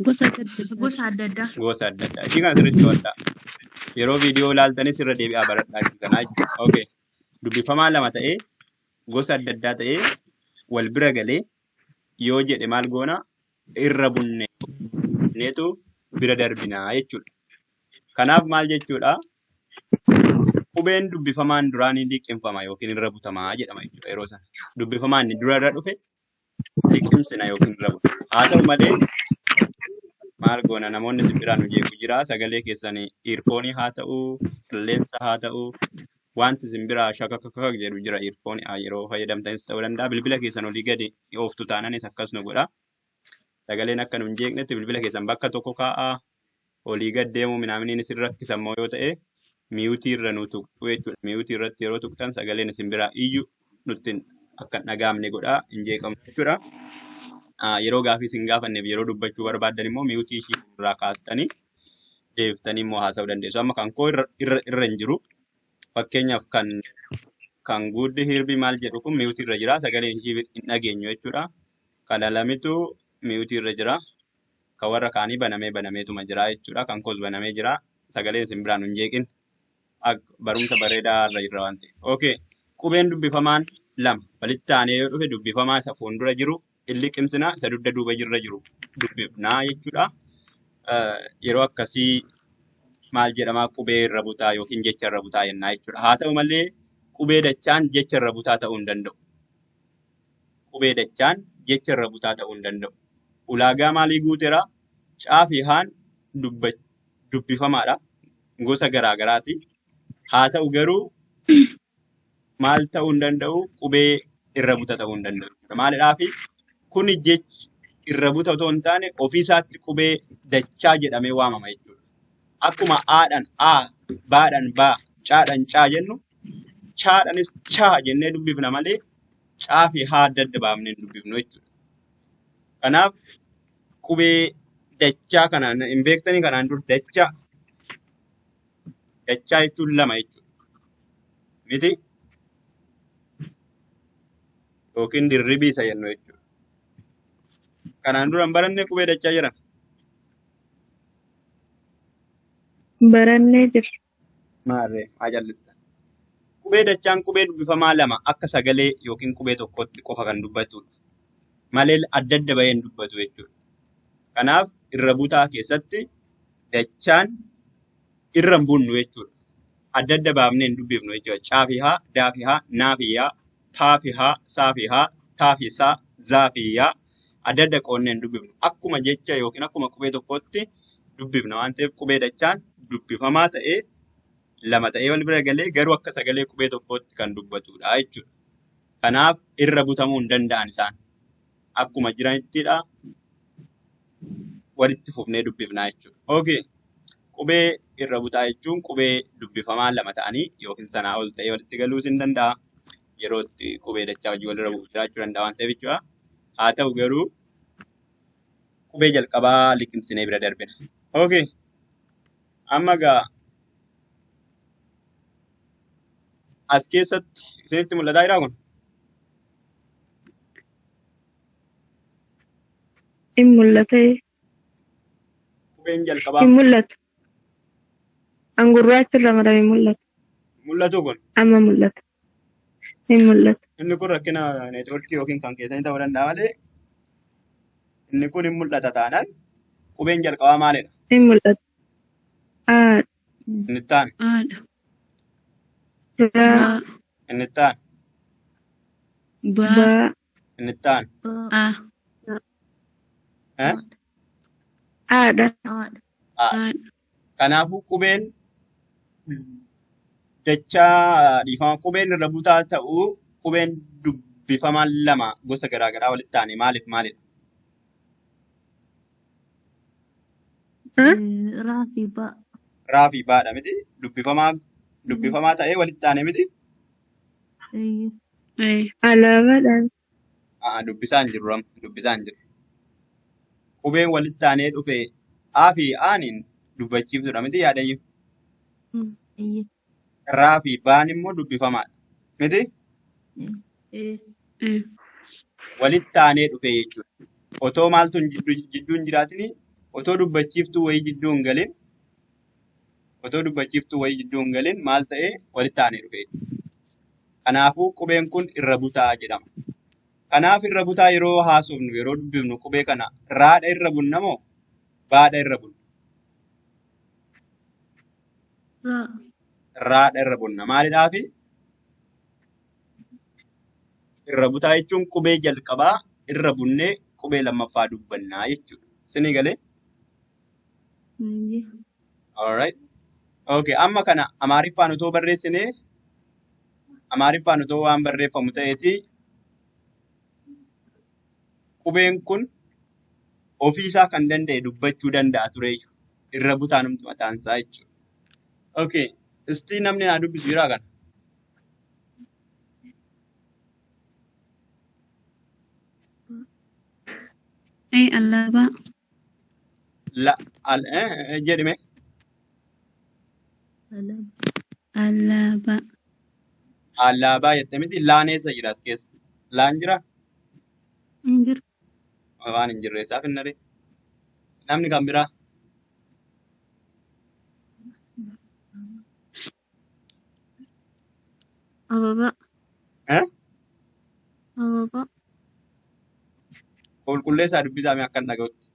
Gosa adda addaa. Gosa adda addaa. Gosa adda addaa. Ishii kana sirriitti to'adhaa. Yeroo viidiyoo ilaaltanis irra deebi'aa baradhaa ishii kanaa jechuudha. Okay. Dubbifamaan lama ta'ee gosa adda addaa ta'ee wal bira galee yoo jedhe maal goona irra bunneetu bira darbinaa jechuudha. Kanaaf maal jechuudha? Qubeen dubbifamaan duraan ni liqimfama yookiin irra butamaa jedhama jechuudha yeroo sana. Dubbifamaan inni dura irra dhufe liqimsina yookiin irra buta. Haa ta'u malee maal goona namoonni simbiraan hojjeeku jira sagalee keessanii iirfoonii haa ta'uu qilleensa haa ta'uu wanti simbiraa shakakakak jedhu jira iirfoonii yeroo fayyadamtanis ta'uu danda'a bilbila keessan olii gadi ooftu taananis akkas nu godha. Sagaleen akka nu hin jeeqnetti bilbila keessan bakka tokko kaa'aa olii gad deemuu minaaminiin isin rakkisan moo yoo ta'e miyuutii irra nu tuqxu jechuudha. Miyuutii irratti yeroo tuqxan sagaleen isin biraa iyyuu nutti akka hin dhagaamne godhaa hin jeeqamne jechuudha. Yeroo gaafii isin gaafanneef yeroo dubbachuu barbaaddan immoo miyuutii ishii irraa kaastanii deebiftanii immoo haasa'uu dandeessu. Amma kan koo irra hin jiru. Fakkeenyaaf kan guuddi hirbii maal jedhu kun miyuutii irra jira. Sagaleen ishii hin dhageenyu jechuudha. Kana lamitu miyuutii irra jira. Kan warra kaanii banameetuma jira jechuudha. Kan koos banamee jira. Sagaleen isin biraan hin jeeqin. Barumsa bareedaa irra jirra waan ta'eef. Okay. Qubeen dubbifamaan lama walitti aanee yoo dhufe dubbifamaa isa fuuldura jiru illi qimsinaa isa dugda duuba jirra jiru dubbifnaa jechuudha. Yeroo akkasii maal jedhamaa qubee irra butaa yookiin jecha irra butaa jennaa jechuudha. Haa ta'u malee qubee dachaan jecha irra butaa ta'uu hin danda'u. Qubee dachaan jecha irra butaa ta'uu hin danda'u. Ulaagaa maalii guuteera? Caafii haan dubbifamaadha. Gosa garaa garaati. Haa ta'u garuu maal ta'uu hin danda'u? Qubee irra buta ta'uu hin danda'u. Maalidhaafi kuni jechi irra buta otoo hin taane ofiisaatti qubee dachaa jedhamee waamama jechuudha. Akkuma aadhaan aa, baadhaan baa, caadhaan caa jennu chaadhaanis chaa jennee dubbifna malee caa fi haa adda adda baafnee hin dubbifnu jechuudha. Kanaaf qubee dachaa kanaan hin beektanii kanaan dur dachaa jechuun lama jechuudha. Miti yookiin dirribii isa jennu jechuudha. Kanaan dura hin baranne qubee dachaa jiran. Barannee jirra. Maarree haa jallistan. Qubee dachaan qubee dubbifamaa lama akka sagalee yookiin qubee tokkotti qofa kan dubbatudha. Malee adda adda bahee hin dubbatu jechuudha. Kanaaf irra butaa keessatti dachaan irra hin bunnu jechuudha. Adda adda baafnee hin dubbifnu jechuudha. Caa fi haa, daa fi haa, naa fi yaa, taa fi haa, saa fi haa, taa fi saa, zaa fi yaa adda adda qoonnee hin dubbifnu. Akkuma jecha yookiin akkuma qubee tokkotti dubbifna waan ta'eef qubee dachaan dubbifamaa ta'ee lama ta'ee wal bira galee garuu akka sagalee qubee tokkotti kan dubbatudha jechuudha. Kanaaf irra butamuu hin danda'an isaan. Akkuma jiranittidha walitti fufnee dubbifnaa jechuudha. Okay. Qubee irra butaa jechuun qubee dubbifamaa lama ta'anii yookiin sanaa ol ta'ee walitti galuus hin danda'a. Yeroo itti qubee dachaa hojii walirra bu'u jiraachuu danda'a waan ta'eef jechuudha. Haa ta'u garuu qubee jalqabaa liqimsinee bira darbina. Okay. Amma gaa as keessatti isinitti mul'ataa jiraa kun? In mul'ate. qubeen jalqabaa Hin mul'atu. An gurraachirra marame mul'atu. mul'atu kun Amma mul'ata. Hin mul'atu. inni kun rakkina neetworkii yookiin kan keessanii ta'uu danda'a malee inni kun hin mul'ata taanaan qubeen jalqabaa maalidha? Hin mul'atu. Aa, Inni itti aanu, Haadha. raa, Raa. inni itti aanu, Baa. baa, inni itti aanu. Aa. Eh? haadha. Haadha. Haadha. Kanaafuu qubeen dachaa dhiifama qubeen irra butaa ta'uu qubeen dubbifamaan lama gosa garaagaraa walitti taane maaliif maalidha? Raa fi baa. Raa fi baadha miti dubbifamaa ta'ee walitti taane miti Alaabaadhaan. dubbisaa hin jiru dubbisaa hin jiru. Qubeen walitti taanee dhufe aa fi aaniin dubbachiiftuudha miti yaadayyu. Raa fi baan immoo dubbifamaadha miti walitti taanee dhufe jechuudha. Otoo maaltu jidduu hin jiraatin otoo dubbachiiftuu wayii jidduu hin galin maal ta'ee walitti taanee dhufe jechuudha. Kanaafuu qubeen kun irra butaa jedhama. Kanaaf irra butaa yeroo haasofnu yeroo dubbifnu qubee kana raadha irra bunna moo baadha irra bunna? Raadha irra bunna. Maalidhaafi? Irra butaa jechuun qubee jalqabaa irra bunnee qubee lammaffaa dubbannaa jechuudha. Isinii galee? Alright. Okay, amma kana Amaariffaan otoo barreessinee Amaariffaan otoo waan barreeffamu ta'eeti qubeen kun ofiisaa kan danda'e dubbachuu danda'a tureeyyu. Irra butaa namtu mataansaa jechuudha. Okay, istii namni naa dubbisu jiraa kana? Alaabaa. Jedhime? Alaabaa. Alaabaa jette miti laan eessa jira as keessa? Laan jira? Waan hin jirreessaaf hin naree. Namni kan biraa? Ababaa. Eh? Ababaa. Qulqulleessaa dubbisaame akka hin dhaga'utti.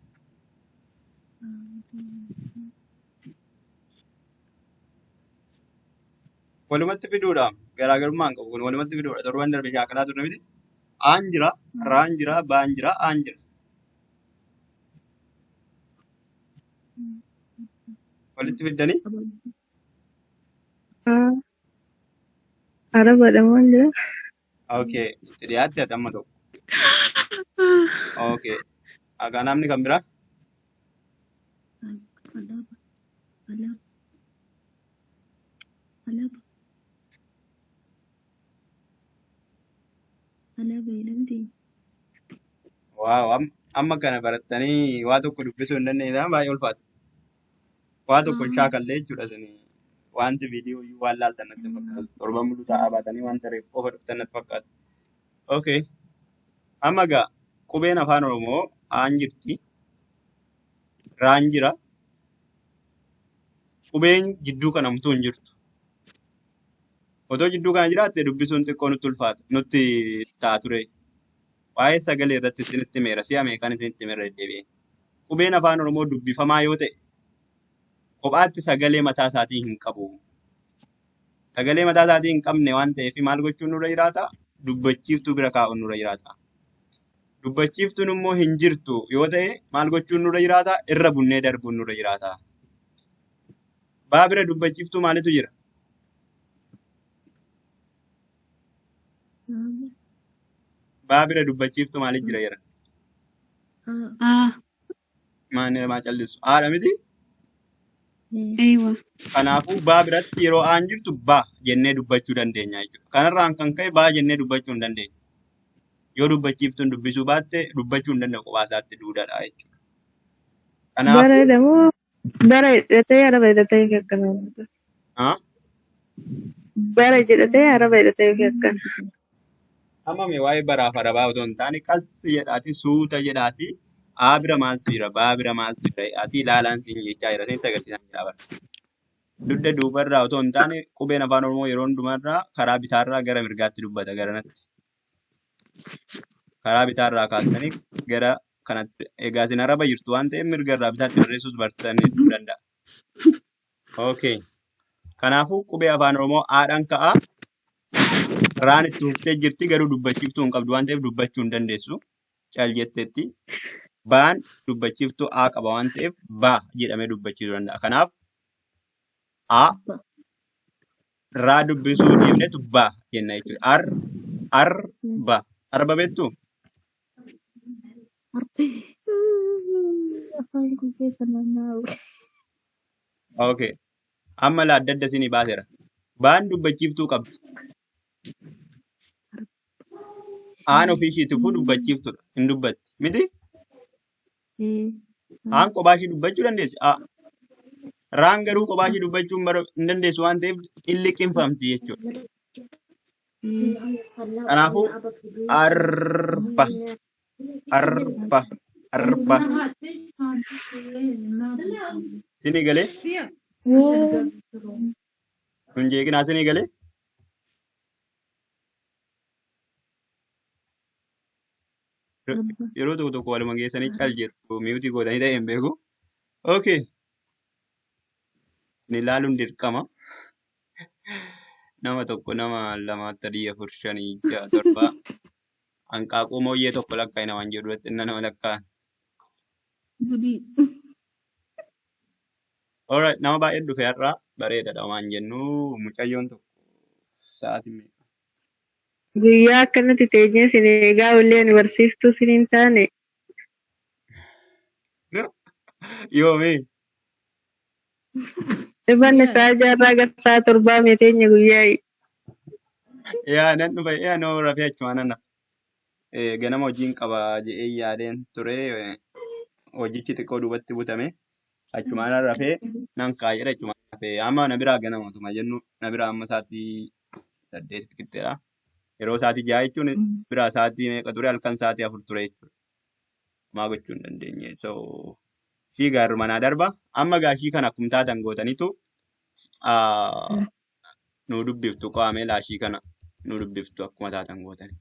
Walumatti fiduudha. Garaagarummaa hin qabu kun walumatti fiduudha. Torban darbe shaakalaa turre miti. Aan jira, raan jira, baan jira, aan jira. Walitti fiddanii? Arabaadha maal jira? Okay. Itti dhiyaatte ati amma tokko. Okay. Agaa namni kan biraa? Waaw, amma kana barattanii waa tokko dubbisuu hin dandeenye baay'ee ulfaata. Waa tokko hin shaakallee jechuudha suni. Wanti viidiyoo iyyuu waan laaltan natti fakkaatu. Torban muluu taa'aa baatanii wanta reef qofa dhuftan natti fakkaatu. Okay. Amma gaa qubeen afaan Oromoo aan jirti. Raan jira. Qubeen jidduu kana homtuu hin jirtu. Otoo jidduu kana jiraatte dubbisuun xiqqoo nutti ulfaata. Nutti ta'a ture. Waa'ee sagalee irratti isinitti meera. Si'a meeqaan isinitti meera deddeebi'ee. Qubeen afaan Oromoo dubbifamaa yoo ta'e kophaatti sagalee mataa isaatii hin qabu. Sagalee mataa isaatii hin qabne waan ta'eef maal gochuun nurra jiraata? Dubbachiiftuu bira kaa'uun nurra jiraata. Dubbachiiftuun immoo hin jirtu yoo ta'e maal gochuun nurra jiraata? Irra bunnee darbuun nurra jiraata. Baa bira dubbachiiftuu maalitu jira? Baa bira dubbachiiftuu maalitu jira jira? Maa callisu? Haadha miti? Kanaafuu baa biratti yeroo aan jirtu baa jennee dubbachuu dandeenya jechuudha. Kanarraan kan ka'e baa jennee dubbachuu hin dandeenya. Yoo dubbachiiftuun dubbisuu baatte dubbachuu hin danda'u kophaa isaatti duudhaadha jechuudha. Kanaafuu Bareeda moo bara hidhatee araba hidhatee akkana. haa? Bara jedhatee araba hidhatee akkana. Amma mee waa'ee baraaf arabaa otoo hin taane qas jedhaati suuta jedhaati A bira maaltu jira? Baa bira maaltu jira? Ati ilaalaan siin jechaa jira. Isinitti agarsiisan jira bara. Dugda duubarraa otoo hin taane qubeen afaan Oromoo yeroo hundumarraa karaa bitaarraa gara mirgaatti dubbata garanatti. Karaa bitaarraa kaastanii gara kanatti. Egaa isin araba jirtu waan ta'eef mirgarraa bitaatti barreessuus bartanii danda'a. Okay. Kanaafuu qubee afaan Oromoo Aadhaan ka'aa. Raan itti huftee jirti garuu dubbachiiftuu hin qabdu waan ta'eef dubbachuu hin dandeessu. Cal jetteetti. Baan dubbachiiftuu A qaba waan ta'eef ba jedhamee dubbachiisuu danda'a. Kanaaf A raa dubbisuu dhiifnetu ba jenna jechuudha. Arba. Arba beektuu? Afaan kun keessa naanna'u. Okay. Amma la adda adda isinii baaseera. Baan dubbachiiftuu qabdi. Aan ofii ishiitifuu dubbachiiftuudha. Hin dubbatti. Miti? Aan kophaa ishii dubbachuu dandeessi. Raan garuu kophaa ishii dubbachuu hin dandeessu waan ta'eef hin liqinfamti jechuudha. Kanaafuu arba. Arba. Arba. Isinii galee? Hin jeeqinaa isinii galee? Yeroo tokko tokko waluma geessanii cal jedhu miutii gootanii ta'e hin beeku. Okay. Ni ilaaluun dirqama. Nama tokko nama lama sadii afur shanii ja'a torba. Hanqaaquu mooyyee tokko lakkaa'e namaan jedhu irratti inna nama lakkaa'an. Alright, nama baay'ee dhufe har'aa bareedaadha waan jennu mucayyoon tokko sa'aatii meeqa? Guyyaa akkanatti teenyee isin eegaa illee nu barsiiftuu isin hin taane. Yoomii? Dhibanni isaa jaarraa garsaa torbaa mee teenya guyyaa. Yaa nan dhufe yaa nama rafee achumaan nana. Ganama hojiin qaba jedhee yaadeen ture hojichi xiqqoo duubatti butame achumaan rafee nan kaayedha achumaan rafee amma na biraa ganamatuma jennu na biraa amma sa'aatii 8 qixxeedha. Yeroo sa'aatii 6 jechuun biraa sa'aatii meeqa ture halkan sa'aatii 4 ture jechuudha. Maa gochuu hin dandeenye. So shii gaarru manaa darba amma gaashii kana akkuma taatan gootanitu nu dubbiftu qaamee laashii kana nu dubbiftu akkuma taatan gootani.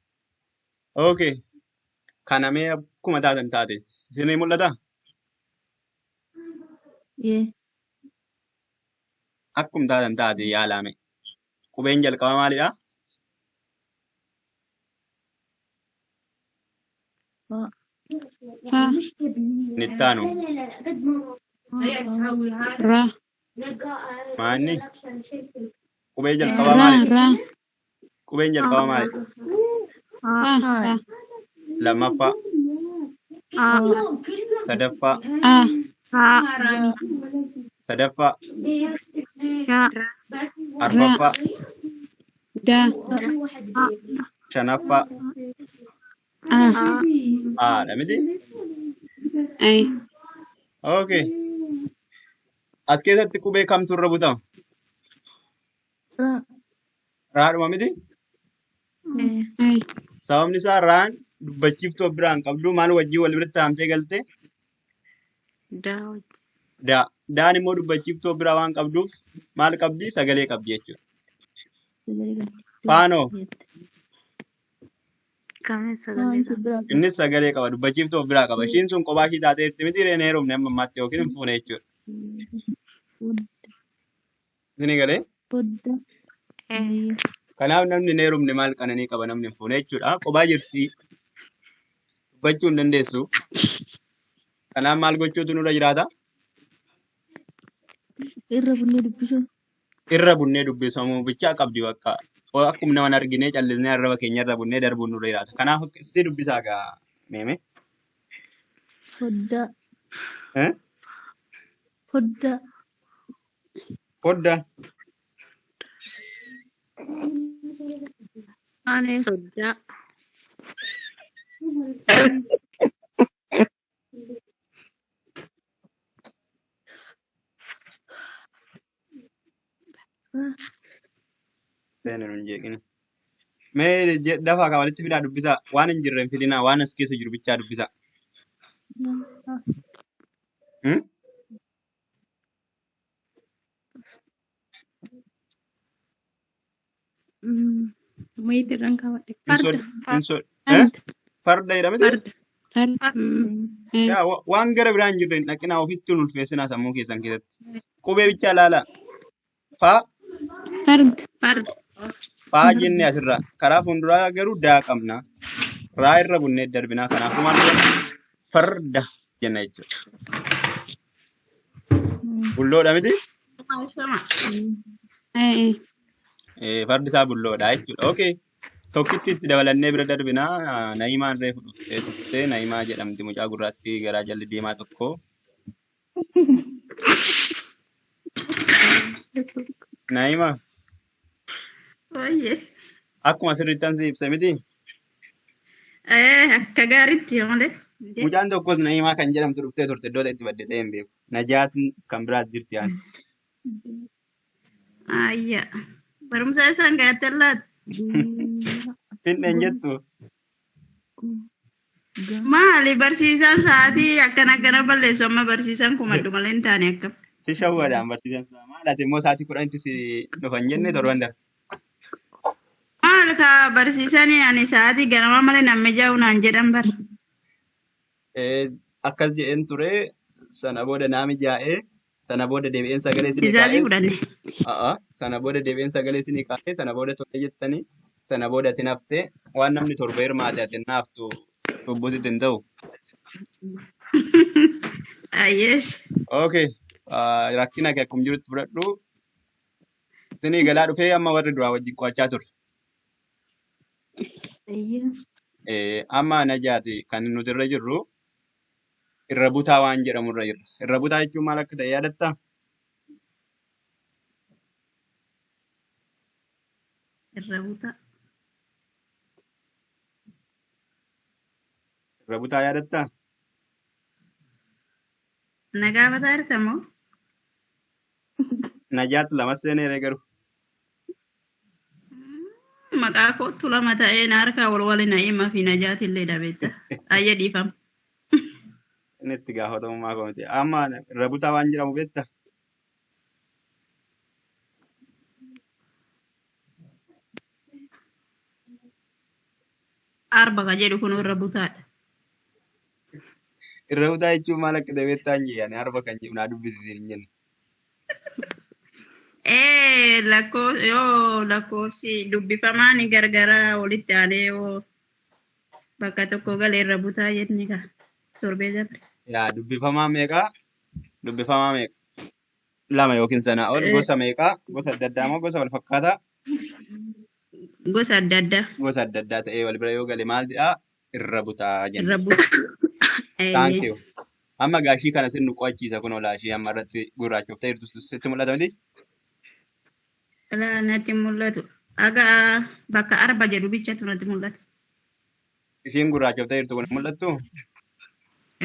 Okay. Kanamee akkuma taatan taate isinii mul'ata? Akkuma taatan taate yaalame. Qubeen jalqaba maalidha? Nittaanu. Ra. Maanni? Qubee jalqaba maalidha? Qubeen jalqaba maalidha? Lammaffaa. Sadaffaa. Sadaffaa. Arfaffaa. Shanaffaa. Haadha miti? Okay. As keessatti qubee kamtu irra butama? Raadhuma miti? Sababni isaa raan dubbachiiftuu biraan qabdu maal wajjin wal biratti haamtee galte? Daan immoo dubbachiiftuu biraa waan qabduuf maal qabdi? Sagalee qabdi jechuudha. Faanoo? Innis sagalee qaba. Dubbachiiftuu biraa qaba. Ishiin sun kophaa ishii taatee jirti miti reen heerumne amma ammaatti yookiin hin fuune jechuudha. Isinii galee? Kanaaf namni hin heerumne maal qananii qaba namni hin fuune jechuudha. Kophaa jirti. Dubbachuu hin dandeessu. Kanaaf maal gochuutu nurra jiraata? Irra bunnee dubbisamuu bichaa qabdi bakka. Akkuma nama arginee callisnee arraba keenya irra bunnee darbuun nurra jiraata. Kanaaf akkasitti dubbisaa gaa meeme. Fodda. Sodaa. Seenaan hin jeeqine. Mee dafaa kaa walitti fidaa dubbisaa. Waan hin jirre hin fidinaa. Waan as keessa jiru bichaa dubbisaa. Hmm? Mayit irraan kaawwadhe. Insod, Farda. insod, Farda. farda jedhamete? Farda. Farda. Yaa waan gara biraan jirre hin dhaqinaa ofitti hin ulfeessinaa sammuu keessan keessatti. Qubee bichaa ilaalaa. Faa, Farda. Farda. faa jennee asirraa. Karaa fuulduraa garuu daa qabna. Raa irra bunnee darbinaa. Kanaafuu maal goona? Farda jenna jechuudha. Bulloodha miti? Fardi isaa bulloodha jechuudha. Okay. Tokkitti itti dabalannee bira darbinaa. Na'imaan reefu dhuftee turte. Na'imaa jedhamti mucaa gurraattii garaa jalli diimaa tokko. Na'imaa Oye, akkuma sirriittan si ibsa miti. akka gaariitti malee. Mucaan tokkos Na'imaa kan jedhamtu dhuftee turte iddoo itti baddetee hin beeku. Najaatin kan biraas jirti yaani. Ayya, barumsa isaan gaatte laata? Finneen jettu Maali barsiisaan sa'aatii akkana balleessu amma barsiisaan kumaddu malee hin taane akkam. si shawwadaan barsiisan isaa maal ati immoo sa'aatii 10tti si dhufan jenne torban darbe. Maal ka barsiisanii ani sa'aatii ganama malee namni jaa'u naan jedhan bar. Akkas jedheen ture sana booda naami jaa'ee sana booda deebi'een sagalee isinii Isaatii kaa'ee fudhanne. sana booda deebi'een sagalee isinii kaa'ee sana booda tolee jettanii sana booda ati naftee waan namni torba hirmaate ati naaftu lubbuutti hin ta'u. Ayyeesh. Okay. Rakkina kee akkuma jirutti fudhadhu. Isinii galaa dhufee amma warri duraa wajjin qo'achaa turre. Amma najaati kan nuti irra jirru irra butaa waan jedhamu irra jirra. Irra butaa jechuun maal akka ta'e yaadattaa? Irra butaa. Irra butaa yaadatta? Nagaa bataa hirtamoo? Najaat lama seeneere garuu. Maqaa kootu lama ta'ee na harkaa walwali na'imaa fi najaatillee dhabeetta. Ayya dhiifama. Inni itti gaafatamummaa koomiti. Amma irra butaa waan jedhamu beektaa? Arba ka jedhu kun irra butaadha. Irra butaa jechuun maal akka ta'e beektaa hin jedhani arba kan jedhu naa dubbisiisin hin jenne. Lakkoofsi dubbifamaan gargaraa walitti aanee yoo bakka tokko galee irra butaa jenne ka torbee dabre. Yaa dubbifamaa meeqaa? Dubbifamaa meeqa? Lama yookiin sanaa ol gosa meeqaa? Gosa adda addaa moo gosa wal fakkaataa? Gosa adda addaa. Gosa adda addaa ta'ee wal bira yoo gale maal jedhaa? Irra butaa jenna. Irra butaa. Thank you. Amma gaashii kana sin nu qo'achiisa kun olaashii amma irratti gurraachoftee jirtu sitti mul'ata miti? Ilaa natti mul'atu. Aga bakka arba jedhu bichatu natti mul'ata. Ishiin gurraachoftee jirtu kun mul'attu?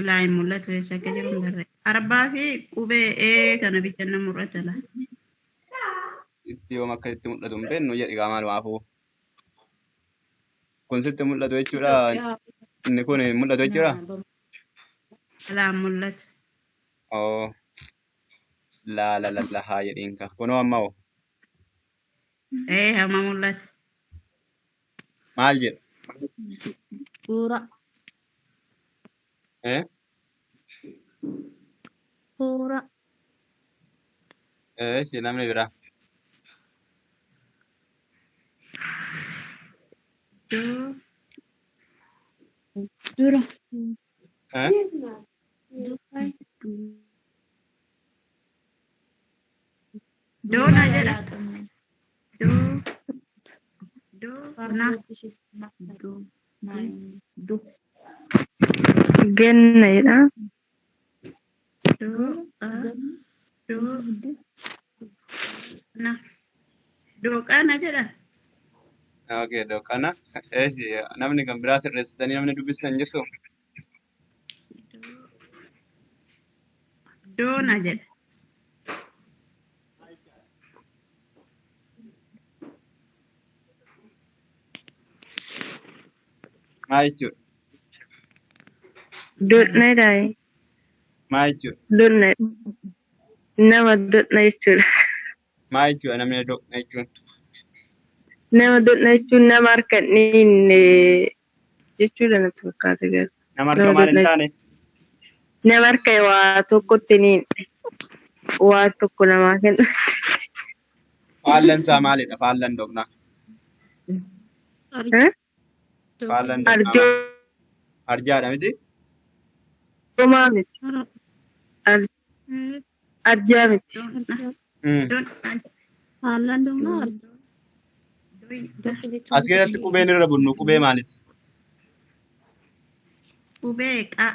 Ilaa hin mul'atu eessa akka jiru hin barre. Arbaa fi qubee ee kana bicha na mul'ata laa. Itti yoom akka itti mul'atu hin beeknu jedhi qaamaa lumaafuu. Kun sitti mul'atu jechuudha. Inni kun hin mul'atu jechuudha. Ilaa hin mul'atu. Oo. La haa jedhiin ka. Kunoo amma hoo. Hama mul'ata. Maal jedha? Suura. Suura. Ishee namni biraa. Dura. Doona jedha. Na. Genna jedha. Na. Dooqaana jedha. Okay, dooqana. Namni kan biraa sirreessitanii namni dubbistan jirtu? Doona jedha. Maal jechuudha? Dotna dai. Maal jechuudha? Dotna. Nama dotna jechuudha. Maal jechuudha namni doqna jechuun? Nama dotna jechuun nama harka niin jechuudha natti fakkaata gara. Nama harka Nama maal hin dotna taane? nama harka waa tokkotti niin waa tokko namaa kenna. Faallan isaa maalidha? Faallan doqnaa. Eh? Faallan doqnaa Arjoo maal? Arjaadha miti? maa miti. Arjaa miti. Haalaan dongna As keessatti qubeen irra bunnu qubee maaliti? Qubee qaa.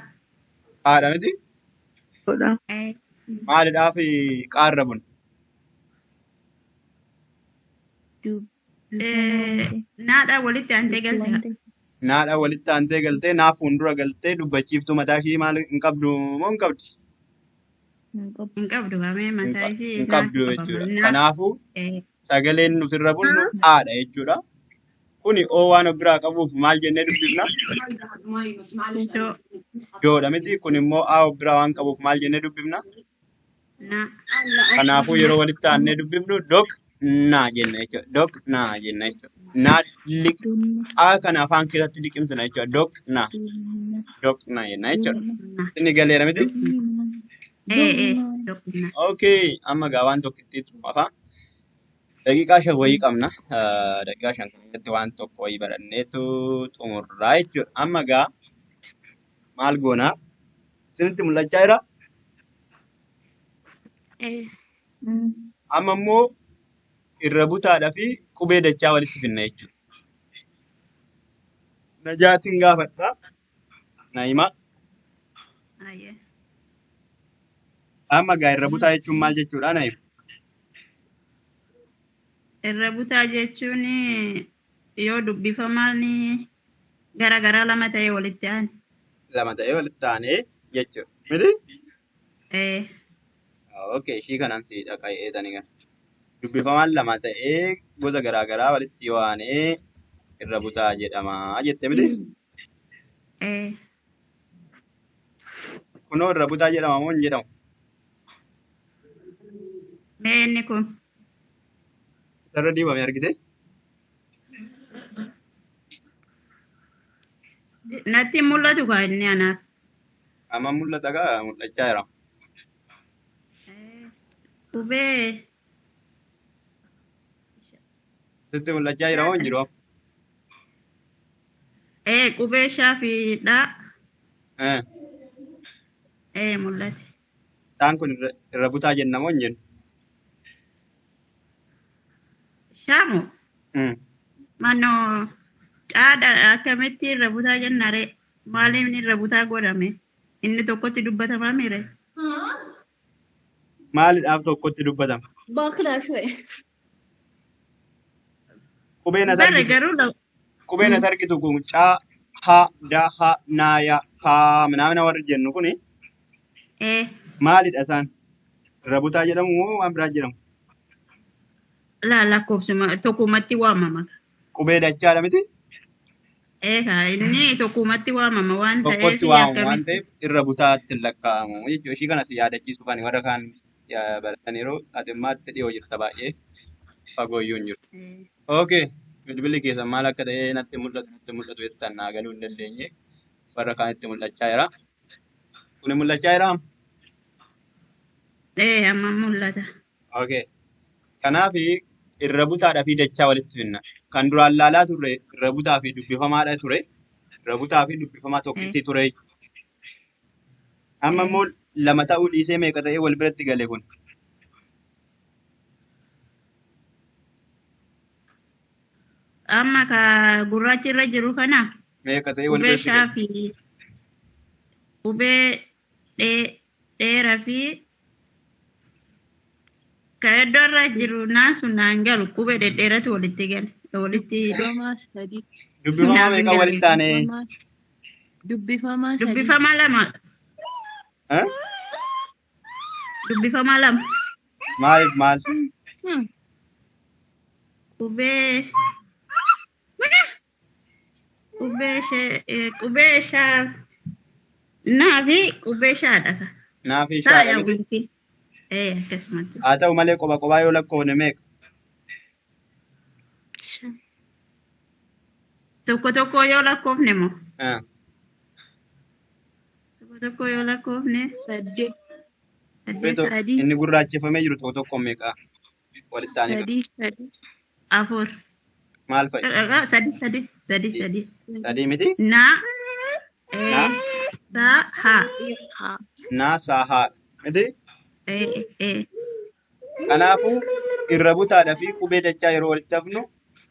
Haadha miti? Godha. Maalidhaaf qaarra bunnu? Naadhaa walitti aantee galte. Naadha walitti aantee galtee naaf fuuldura galtee dubbachiiftu mataa ishii maal hin qabdu moo hin qabdi? Hin qabdu hamee mataa ishii Hin qabdu jechuudha. naaf Kanaafuu sagaleen nuti irra bunnu haadha jechuudha. Kuni oo waan of biraa qabuuf maal jennee dubbifna? iddoo Doodha miti. Kun immoo aa of biraa waan qabuuf maal jennee dubbifna? na Kanaafuu yeroo walitti aannee dubbifnu naa jenna jechuudha. Naa jenna jechuudha. Aa kana afaan keessatti liqimsina jechuudha. Naa jenna jechuudha. na Inni galeera miti? dokna Okay, amma gaa waan tokkitti afaan. Daqiiqaa 5 wayii qabna. Daqiiqaa 5 keessatti waan tokko wayii baranneetu xumurraa jechuudha. Amma gaa maal goonaa? Isinitti mul'achaa jira? Amma immoo irra butaadhaa fi qubee dachaa walitti finna jechuudha. Najaatiin gaafadha. Naima. ayye Amma gaa irra butaa jechuun maal jechuudha Naima? irra butaa jechuun yoo dubbifamaan garaa lama ta'e walitti aane. Lama ta'ee walitti aanee jechuudha. Miti? Eh, Okay, ishii kanan si dhaqa'ee tani kan. Dubbifamaan lama ta'ee gosa garaa garaa walitti yoo aanee irra butaa jedhama jette miti? eh, Kunoo irra butaa jedhama moo hin jedhamu? mee inni kun Isarra dibame argite? natti hin mul'atu kaa inni anaaf. Amma mul'ata gaa mul'achaa jira. Eh, qubee Sitti mul'achaa jira moo hin jiru? qubee shaafiidha. Eh, Mul'ate. Isaan kun irra butaa jenna moo hin jennu? Shaamu Hmm. mannoo caadha akkamitti irra butaa jennare maaliif inni irra butaa godhame inni tokkotti dubbatamaa mire. Maalidhaaf tokkotti dubbatama? Qubeen ati Barre argitu garuu qubeen ati argitu kun caa, ha, da, ha, naa, ya, paaminaamina warri jennu kuni maalidha isaan? Irra butaa jedhamu moo waan biraa jedhamu? lakkoofsuma tokkumatti waamama. Qubee dachaadha miti? Inni tokkumatti waamama waan ta'eef Tokkotti waamamu waan akkamitti. ta'eef irra butaatti hin lakkaa'amu jechuudha. Ishii kanas yaadachiisuu kan warra kaan baratan yeroo ati immaatti dhiyoo jirta baay'ee fagoo iyyuu hin jiru. Okay, bilbilli keessan maal akka ta'e natti mul'atu jettan naa galuu hin dandeenye warra kaanitti mul'achaa jira. Kuni mul'achaa jira? Amma mul'ata. Okay. Kanaaf irra butaadhaa fi dachaa walitti finna. Kan duraan laalaa turre irra butaa fi dubbifamaadha ture. Irra butaa fi dubbifamaa tokkitti ture. Amma immoo lama ta'uu dhiisee meeqa ta'ee wal biratti gale kun? Amma ka gurraachi irra jiru kana Meeqa ta'ee wal qubee biratti gale? shaafi qubee dheeraa fi kan iddoo irra jiru naan sun naan galu qubee dhedheeratu walitti gale walitti Dubbifamaa meeqa walitti aanee? dubbifama lama Eh? dubbifama lama Maaliif maal? qubee qubee shaa Naafi qubee shaadha ka. Naa fi Saa shaadha yaa miti. gunkin. Akkasumatti. Haa ta'u malee qoba qobaa yoo lakkoofne meeqa? Tokko tokko yoo lakkoofne moo? Ah, Tokko tokko yoo lakkoofne Saddeet. saddeeta. Sadii. inni gurraacheffamee jiru tokko tokko meeqa? Walitti aanee qaba. Sadii. Afur. Maal fa'i? Sadii. Sadii miti? Naa. Naa? Saa haa. Haa. Naa saa haadha miti? Ee. Kanaafuu irra butaadhaa fi qubee dachaa yeroo walitti hafnu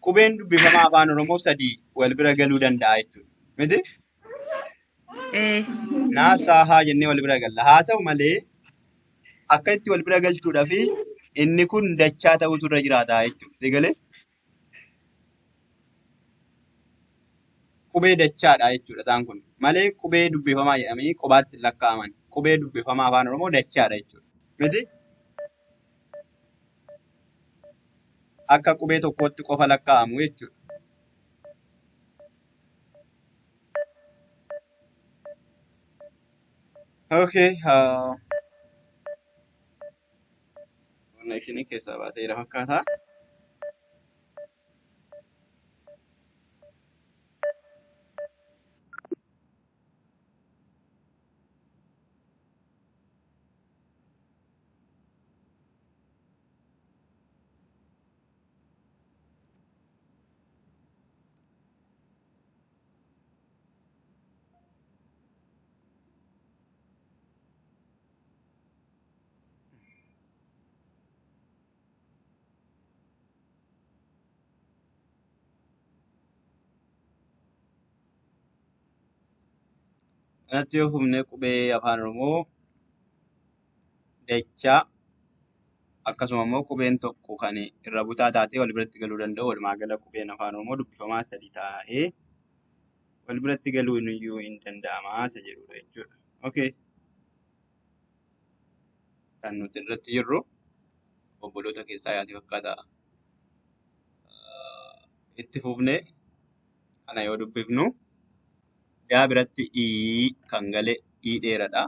qubeen dubbifamaa afaan Oromoo sadii wal bira galuu danda'a jechuudha. Miti? Naa saa haa jennee wal bira galla. Haa ta'u malee akka itti wal bira galchuudhaa fi inni kun dachaa ta'utu irra jiraata jechuudha. Si galee? Qubee dachaadha jechuudha isaan kun. Malee qubee dubbifamaa jedhamanii qobaatti hin lakkaa'aman. Qubee dubbifamaa afaan Oromoo dachaadha jechuudha. Miti? Akka qubee tokkootti qofa lakkaa'amu jechuudha. Okay. Connection keessaa baaseera fakkaata. Kanatti yoo fufne qubee afaan Oromoo dachaa akkasuma immoo qubeen tokko kan irra butaa taatee wal biratti galuu danda'u walumaa gala qubeen afaan Oromoo dubbifamaa sadii taa'ee wal biratti galuun iyyuu hin danda'amaa isa jedhudha jechuudha. Okay. Kan nuti irratti jirru obboloota keessaa yaati fakkaata. Itti fufne kana yoo dubbifnu daa biratti ii kan gale ii dheeradha.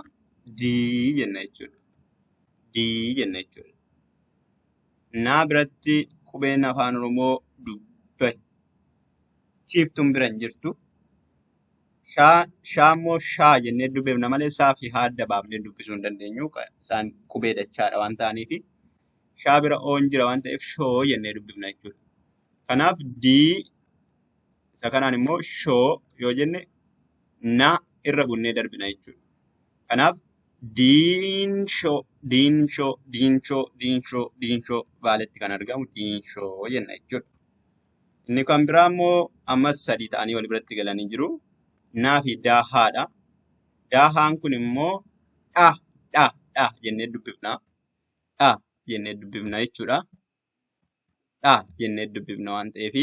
Dii jenna jechuudha. Dii jenna jechuudha. Naa biratti qubeen afaan Oromoo dubbachiiftuun bira hin jirtu. Shaa immoo shaa jennee dubbifna malee saa fi haa adda baafnee dubbisuu hin dandeenyu. Isaan qubee dachaadha waan ta'aniif shaa bira oon jira waan ta'eef shoo jennee dubbifna jechuudha. Kanaaf dii isa kanaan immoo shoo yoo jenne na irra bunnee darbina jechuudha. Kanaaf diinshoo baaletti kan argamu diinshoo jenna jechuudha. Inni kan biraa immoo ammas sadii ta'anii wal biratti galanii jiru. Naa fi daahaadha. Daahaan kun immoo dha jennee dubbifna. Dha jennee dubbifna jechuudha. Dha jennee dubbifna waan ta'eef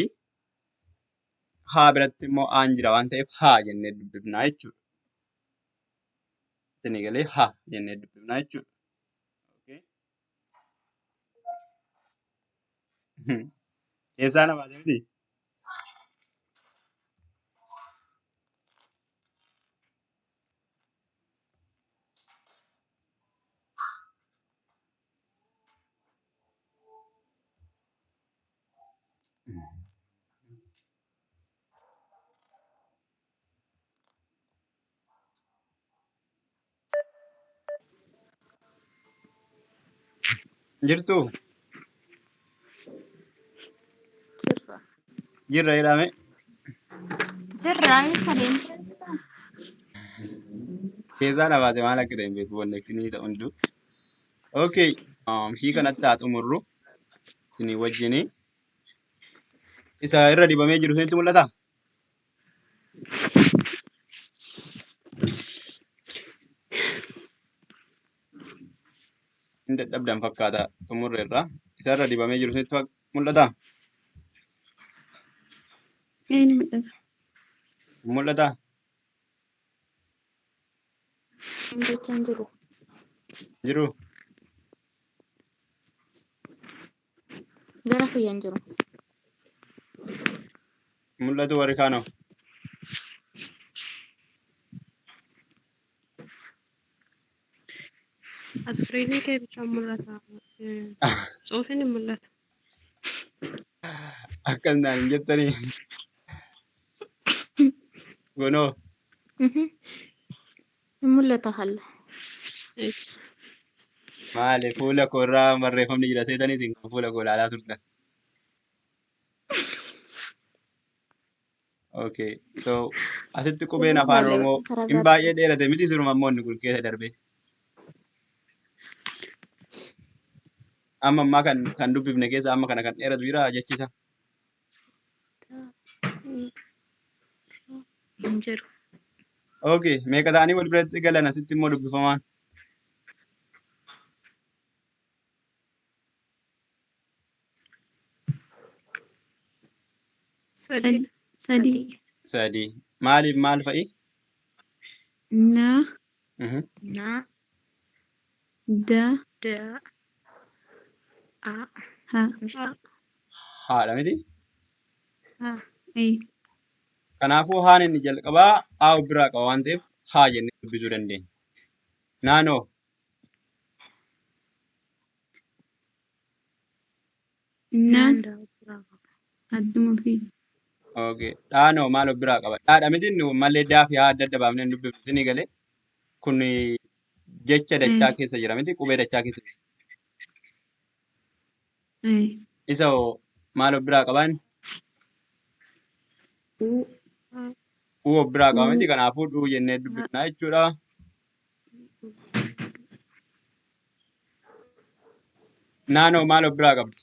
haa biratti immoo aan jira waan ta'eef haa jennee dubbifna jechuudha. Isin galee haa jennee dubbifna jechuudha. Okay. Keessaa na baate miti? Jirtu? Jirra jedhame? Jirraa kadeen. Keessaa na baate maal akka ta'e hin beeku konnekshinii ta'u hunduu. Okay. Ishii kanatti haa xumurru. Isinii wajjini. Isa irra dibamee jiru isinitti mul'ata? Hin dadhabdan fakkaata xumurre irraa. Isa irra dibamee jiru isinitti mul'ata? Inni mul'ata. Mul'ata? Jechaan jiru. Jiru? Gara kiyyaan jiru. Mul'atu warri kaanoo? Askiriinii kee bichaan mul'ata. Tsuufiin hin mul'atu. akkas naan hin jettanii gonoo Hin mul'ata halla. maali fuula koo irraa barreeffamni jira seetaniis hin fuula koo ilaalaa turtan. Okay, so asitti qubeen afaan Malee Oromoo karaa hin biraatti. baay'ee dheerate miti siruma ammoo inni kun keessa darbe. Amma ammaa kan dubbifne keessa amma kana kan dheeratu jira jechisa. Hin jiru. Okay, meeqa ta'anii wal biratti galan asitti immoo dubbifamaan. Sadii. Sadii. Sadii. Maaliif maal fa'i? Na. Mhm. Na. Da. Da. A. Ha. A. Haadha miti. A. Ee. Kanaafuu haan inni jalqabaa haa of biraa qaba waan ta'eef haa jennee dubbisuu dandeenya. Naanoo. Naan. Naan. Adduma fi. Okay. Dhaanoo maal of biraa qaba? Dhaadha miti inni mallee daa fi haa adda adda baafnee hin dubbifnu isinii galee. Kun jecha dachaa keessa jira miti qubee dachaa keessa jira. Ee. Isa hoo maal of biraa qabaan? U. Uu of biraa qaba Uu. miti kanaafuu dhuu jennee dubbifnaa jechuudha. Naanoo maal of biraa qabdi?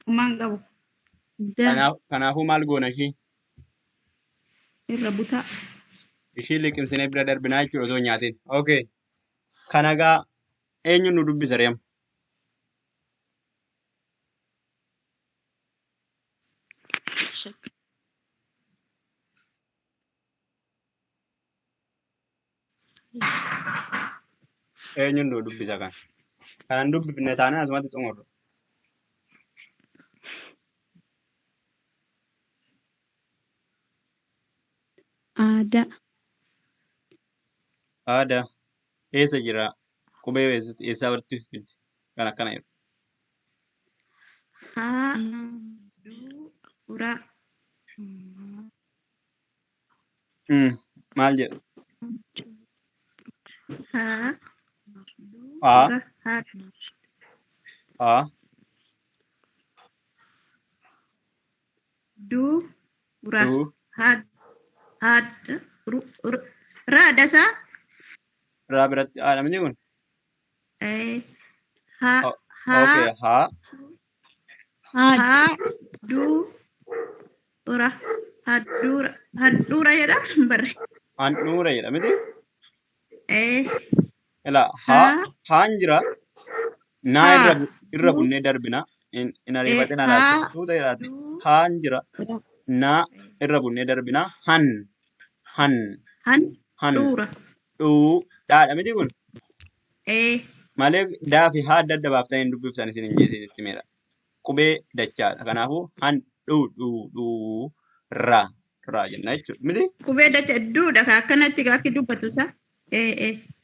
Uumaan qabu Da. Kanaafuu maal goona ishii? irra butaa. Ishii liqimsinee bira darbinaa jechuudha osoo hin nyaatin. Okay. Kana egaa eenyu nu dubbisa reema? Eenyu nu dubbisa kan? Kanan dubbifne taanaan asumatti xumurru. Aadaa. Aadaa eessa jira? Qubee eessaa walitti fidde? Kan akkana jiru. Haa. Ura. Maal jedha? Haa. Aa, Ura. Haa. aa, Du. Ura. duu, Haa. Haa. Raadasaa. raa biratti haadha miti kun? Haa. O- Haa. Okay, haa, Haad. Haa. Du. Ura. Hadduura. Hadduura jedha. Barre. handhuura jedha miti? Eh. Ilaa Haa. haan jira. Naa Haa. irra Du. bunnee darbina. In ariifatin Haa. alaatti tuuta jedhaati. Du. Haan jira. Ura. Naa irra bunnee darbina. Han, han, Han. han. Duura. Dhuu, dhaadha miti kun? Eh. Malee daa fi haa adda adda baaftanii hin dubbiftan isin hin jeesisitti meera. Qubee dachaadha. Kanaafuu han dhuu ra jenna jechuudha. Miti Qubee dacha duudha ka akkanatti akki dubbatu isa.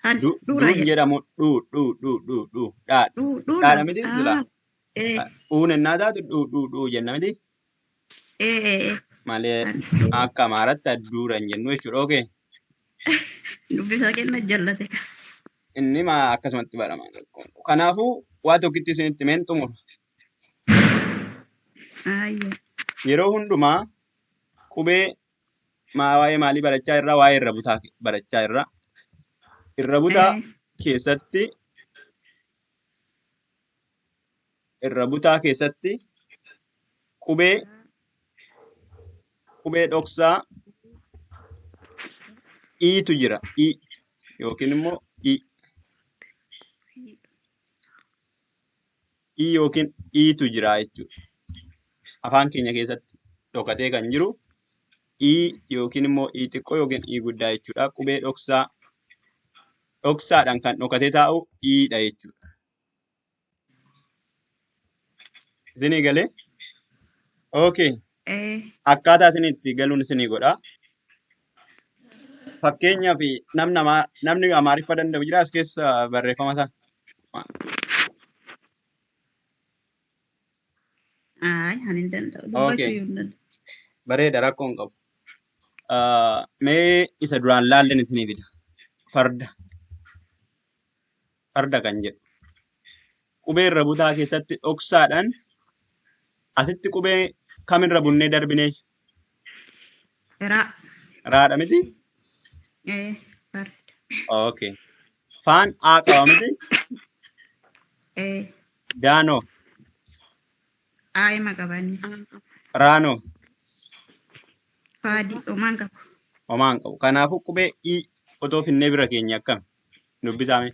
Han duura duun jedha. jedhamu dhuu dhaadha. Duudha. Dhaadha miti sila Eh. uun ennaa taatu dhuu jenna miti. Eh. Malee akka amaaraatti adduura hin jennu jechuudha. Okay. Dubbisa kenna jallate. Inni akkasumatti barama. Kanaafuu waa tokkitti isinitti meen xumura. Ayya. Yeroo hundumaa qubee waa'ee maalii barachaa irraa waa'ee irra butaa barachaa irraa. Irra butaa Eh. keessatti irra butaa keessatti qubee dhoksaa iitu jira. I yookiin immoo i yookiin iitu jira jechuudha. Afaan keenya keessatti dhokatee kan jiru i yookiin immoo i xiqqoo yookiin i guddaa jechuudha. Qubee dhoksaadhaan kan dhokatee taa'u iidha jechuudha. Isinii galee? Okay. Eh. Akkaataa isin itti galuun isinii godha. Fakkeenyaaf namni Amaariffa danda'u jira as keessa barreeffama isaa. Ani hin danda'u. Dubbachuu Okay. hin danda'u. Bareeda rakkoo hin qabu. Mee isa duraan laallen isinii fida. Farda. Farda kan jedhu. Qubee irra butaa keessatti dhoksaadhaan asitti qubee kamirra bunnee darbinee Raa. raadha miti? Farda. Okay. Faan aa qaba miti? Daanoo. Aayima qabannis. Raanoo. Faadii homaan qabu. Homaan qabu. Kanaafuu qubee i otoo finnee bira keenya akkam dubbisaame.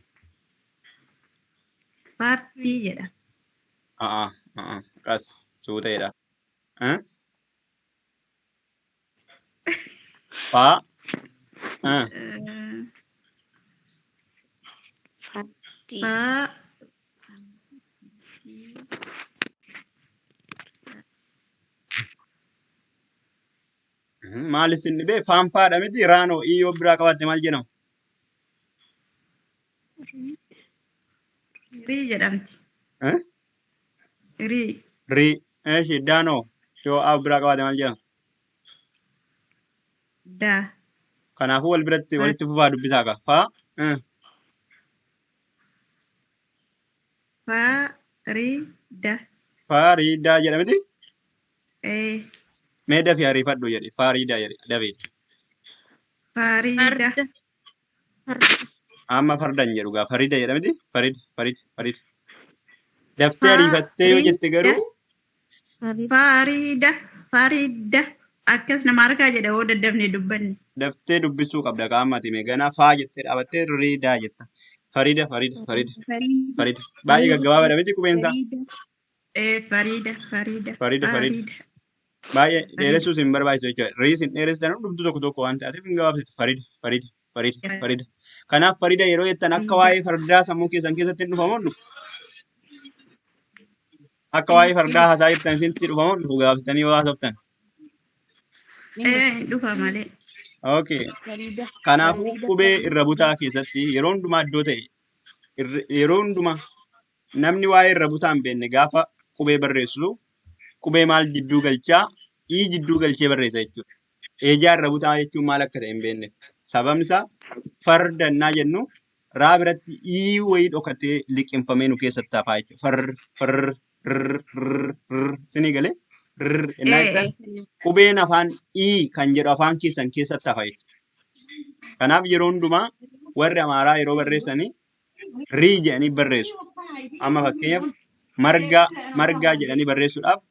Fardii jedha. Qas suuteedha. Faa. Fardii. Faa. Maal isin dhibee faan faadha miti raanoo iyyoo biraa qabatte maal jedhamu? Rii jedhamti. Rii. Rii. Eeshi daanoo yoo aa biraa qabatte maal jedhamu? Daa. Kanaafuu wal biratti walitti fufaa dubbisaa qaba. Faa. Faarida. Faariidaa jedhamti? Eh. Mee dafii ariifadhu jedhe. Faariidaa jedhe. Dafii. Farida. Amma fardan jedhu gaa farida jedhamti? Farida. Daftee ariifattee yoo jette garuu Farida. Akkas nama harkaa jedha yoo daddafnee dubbanne. daftee dubbisuu qabda qaamati mee ganaa faa jettee dhaabattee riidaa jetta. Farida. Baay'ee gaggabaabadha miti qubeensaa. Farida. Baay'ee dheeressuus hin barbaachisu jechuudha. Riis hin dheeressitan hundumtu tokko waan ta'eef hin gabaabsitu. Farida. Kanaaf farida yeroo jettan akka waa'ee fardaa sammuu keessan keessatti hin dhufamu dhufu. Akka waa'ee fardaa haasaa jirtan isinitti dhufamu dhufu gabaabsitanii yoo haasoftan. Dhufa malee. Okay. Kanaafuu qubee irra butaa keessatti yeroo hundumaa iddoo ta'e yeroo hundumaa namni waa'ee irra butaa hin beekne gaafa qubee barreessu qubee maal jidduu galchaa ii jidduu galchee barreessa jechuudha. Eejaa irra butaa jechuun maal akka ta'e hin beekne. Sababni isaa fardannaa jennu raa biratti ii wayii dhokatee liqimfamee nu keessatti hafaa jechuudha. Sinii galee qubeen afaan ii kan jedhu afaan keessan keessatti hafa jechuudha. Kanaaf yeroo hundumaa warri Amaaraa yeroo barreessanii rii jedhanii barreessu. Amma fakkeenyaaf margaa jedhanii barreessuudhaaf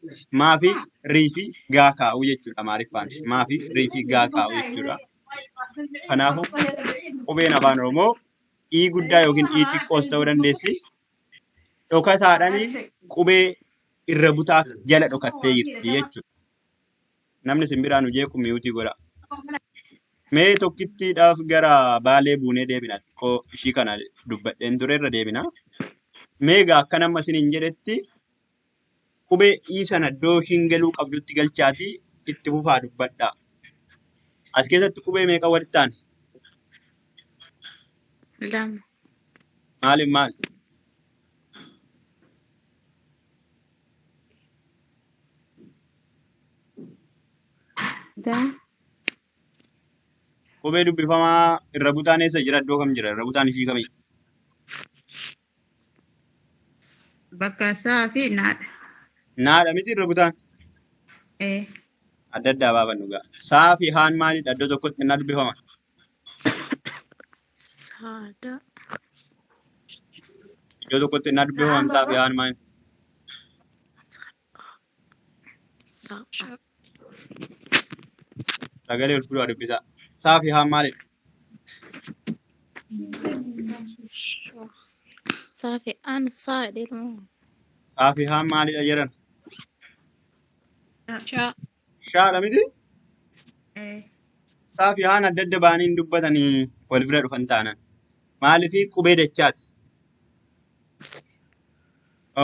maa fi rii fi gaa kaa'u jechuudha Amaariffaan. Maa fi rii fi gaa kaa'u jechuudha. Kanaafuu qubeen afaan Oromoo ii guddaa yookiin ii xiqqoos ta'uu dandeessi. Dhokataadhaanii qubee irra butaa jala dhokattee jirti jechuudha. Namni simbiraan hojii kummiyuutii godha. Mee tokkittiidhaaf gara baalee buunee deebina. Xiqqoo ishii kana dubbadheen ture irra deebina. Meegaa akka nama isiniin jedhetti qubee ii sana iddoo ishiin galuu qabdutti galchaatii itti fufaa dubbadhaa. As keessatti qubee meeqa walitti aane? Lama. Maali? Qubee dubbifamaa irra butaan eessa jira? Iddoo kam jira? Irra butaan ishii kamii? Bakka isaa fi naadha. Naadha miti irra butaan? Adda addaa baafannu gaa. Saa fi haan maalidha? Iddoo tokkotti innaa dubbifama? Saada. Iddoo tokkotti innaa dubbifaman saa fi haan maali? Sagalee ol fuudhaa dubbisaa. Saa fi haan maalidha? Saafi aan saadheeru. Saa fi haan maalidha jedhan? Shaa. Shaadha miti? Saa fi haan adda adda baanii hin dubbatanii wal bira dhufan taanan. Maaliifii qubee dachaati?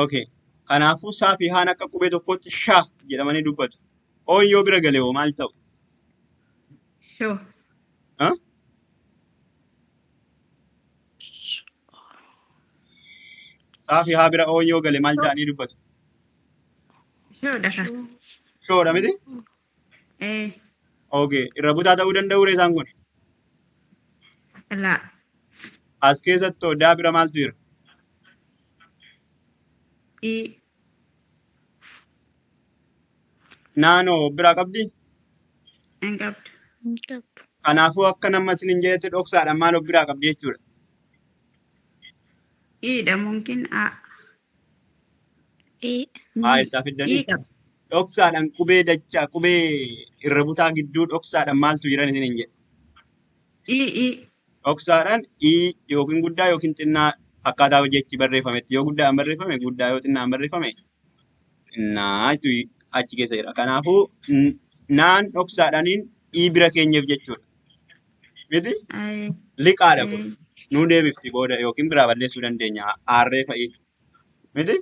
Okay. Kanaafuu saa fi haan akka qubee tokkotti shaa jedhamanii dubbatu. Ooyyoo bira galee hoo maal ta'u? Shoo. Saafii haa bira oonyoo gale maal jedhanii dubbatu? Shoodha ka. Shoodha miti? Okay. Irra butaa ta'uu danda'u isaan kun. Laa. As keessatti odaa bira maaltu jira? Ii. Naanoo biraa qabdi? Hin qabdu. Kanaafuu akka nama isin hin jedhetti dhoksaadhaan maal of biraa qabdi jechuudha. Iidha mungkin a. Haa isaa fiddanii? Ii qaba. Dhoksaadhaan qubee dachaa qubee irra butaa gidduu dhoksaadhaan maaltu jiran isin hin jedhe. Ii. Dhoksaadhaan yookiin guddaa yookiin xinnaa akkaataa jechi barreeffametti yoo guddaa barreeffame guddaa yoo xinnaa barreeffame xinnaa achi keessa jira. Kanaafuu naan dhoksaadhaaniin bira keenyeef jechuudha. Miti liqaadha kun nuu deebifti booda yookiin biraa balleessuu dandeenya aarree fa'i. Miti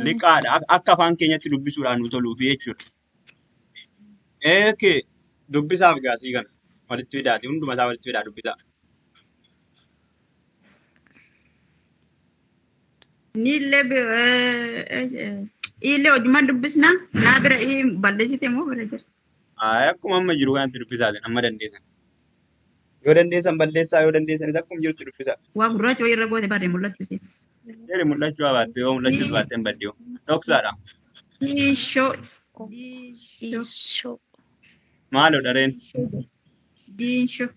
liqaadha akka afaan keenyatti dubbisuudhaan nu toluufi jechuudha. Eekee dubbisaaf gaasii kana walitti fidaati hunduma isaa walitti fidaa dubbisaa. Illee hojuma dubbisna naa bira balleessite moo bira jira? Akkuma amma jiru kanatti dubbisaatiin amma dandeessan. Yoo dandeessan balleessaa yoo dandeessanis akkuma jirutti dubbisaa. Waa gurraacha wayii irra goote barree mul'atu ishee. Jedhe mul'achuu baatte yoo mul'achuu baatte badde yoo. Dhoksaadha. Diinshoo. Maaloo dareen? Diinshoo.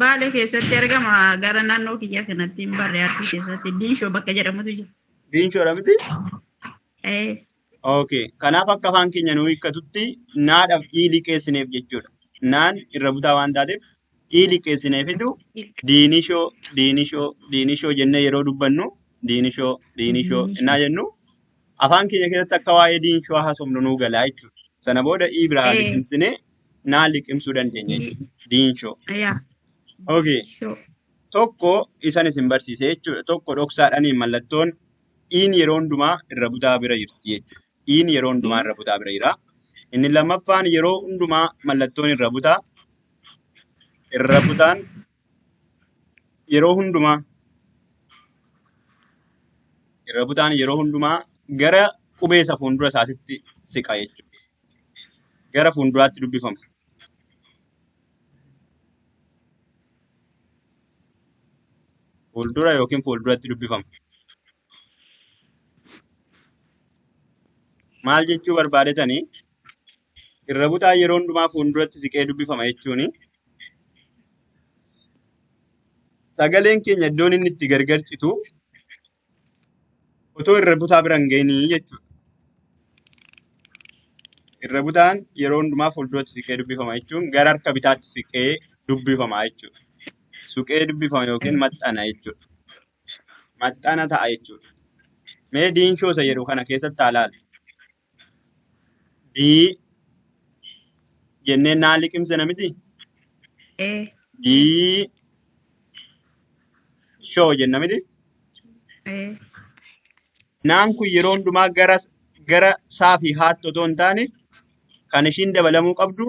Baalee keessatti argama gara naannoo kiyyaa kanatti hin barree artii keessatti diinshoo bakka jedhamutu jira. Diinshoodha miti? Okay. Kanaaf akka afaan keenya nuu hiikkatutti naadhaaf liqeessineef jechuudha. Naan irra butaa waan taateef liqeessineefitu diinishoo jennee yeroo dubbannu diinishoo innaa jennu afaan keenya keessatti akka waa'ee diinshoo haasofnu nuu galaa jechuudha. Sana booda biraa liqimsinee naan liqimsuu dandeenya jechuudha. Diinshoo. Okay. Tokko isan isin barsiise jechuudha. Tokko dhoksaadhaaniin mallattoon yeroo hundumaa irra butaa bira jirti jechuudha. Yeroo hundumaa irra butaa bira jira. Inni lammaffaan yeroo hundumaa mallattoon irra butaan yeroo hundumaa gara qubeessa fuuldura isaatitti siqa jechuudha. Gara fuulduraatti dubbifama. Fuuldura yookiin fuulduratti dubbifama. Maal jechuu barbaadetanii irra butaa yeroo hundumaa fuulduratti siqee dubbifama jechuun sagaleen keenya iddoon inni itti gargar citu otoo irra butaa bira hin geenii jechuudha. Irra butaan yeroo hundumaa fuulduratti siqee dubbifama jechuun gara harka bitaatti siqee dubbifama jechuudha. Suqee dubbifama yookiin maxxana jechuudha. Maxxana ta'a jechuudha. Mee diinshoo isa jedhu kana keessatti haa ilaalu. Jennee naan liqimsina miti? Shoo jenna miti? Naan kun yeroo hundumaa gara saa fi haatti otoo hin taane kan ishiin dabalamuu qabdu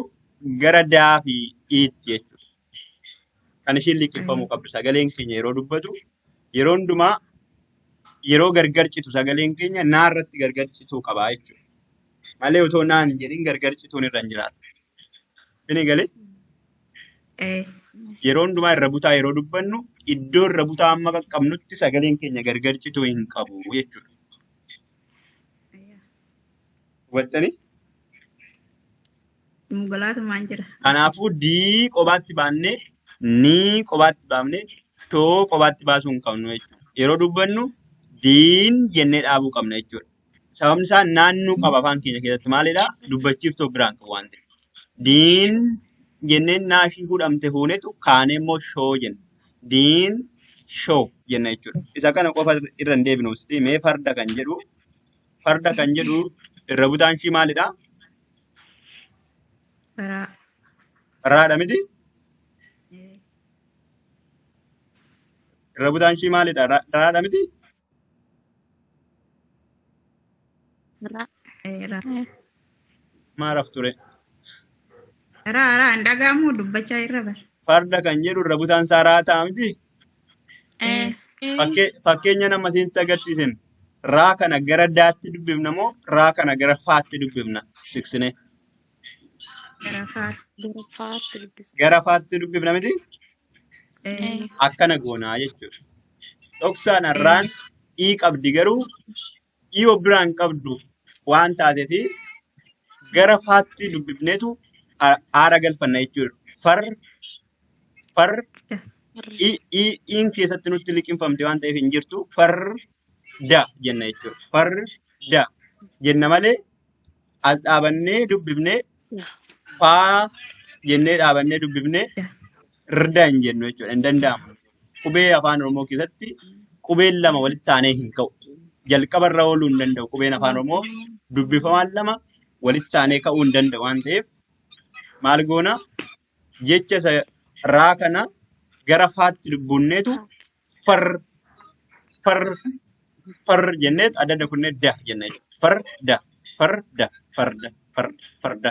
gara daa fi iitti jechuudha. Kan ishiin liqimfamuu qabdu sagaleen keenya yeroo dubbatu yeroo hundumaa yeroo gargar citu sagaleen keenya naarratti gargar cituu qabaa jechuudha. Malee otoo naan hin jedhin gargar cituun irra hin jiraatu. Sini galee? Yeroo hundumaa irra butaa yeroo dubbannu iddoo irra butaa amma qaqqabnutti sagaleen keenya gargar cituu hin qabu jechuudha. Hubattanii? Mugalaatumaan jira. Kanaafuu dii qobaatti baannee nii qobaatti baafnee too qobaatti baasuu hin qabnu jechuudha. Yeroo dubbannu diin jennee dhaabuu qabna jechuudha. Sababni isaa naannoo qaba afaan keenya keessatti maalidhaa? Dubbachiiftoo biraan qabu waan ta'eef. Diin jenneen naashii hudhamte fuunetu kaanee immoo shoo jenna. Diin shoo jenna jechuudha. Isa kana qofa irra hin deebinu mee farda kan jedhu irra butaan shii maalidhaa? Raadha miti? Irra butaan shii maalidhaa? Raadha miti? Maaraaf ture? Raa hin dhagahamu dubbachaa irra bara. Farda kan jedhu irra butaan isaa raa ta'a miti? Fakkeenya nama siinti agarsiisin raa kana gara daatti dubbifna moo raa kana gara faatti dubbifna siksine Garafaat. Gara faatti dubbisa. gara faatti dubbifna miti Eh, akkana goonaa jechuudha. Dhoksaan har'aan ii qabdi garuu iyoo biraan qabdu waan taateef gara faatti dubbifneetu aara galfanna jechuudha. Far iin keessatti nutti liqinfamte waan ta'eef hin jirtu farda jenna jechuudha. Farda jenna malee as dhaabannee dubbifnee faa jennee dhaabannee dubbifnee rda hin jennu jechuudha. Hin danda'amu. Qubee afaan Oromoo keessatti qubeen lama walitti aanee hin ka'u. Jalqabarra ooluu hin danda'u. Qubeen afaan Oromoo dubbifamaan lama walitti aanee ka'uu hin danda'u waan ta'eef maal goona jecha isa raa kana gara faatti dubbunneetu far jenneet adda adda kunnee da jenna jechuudha. Farda.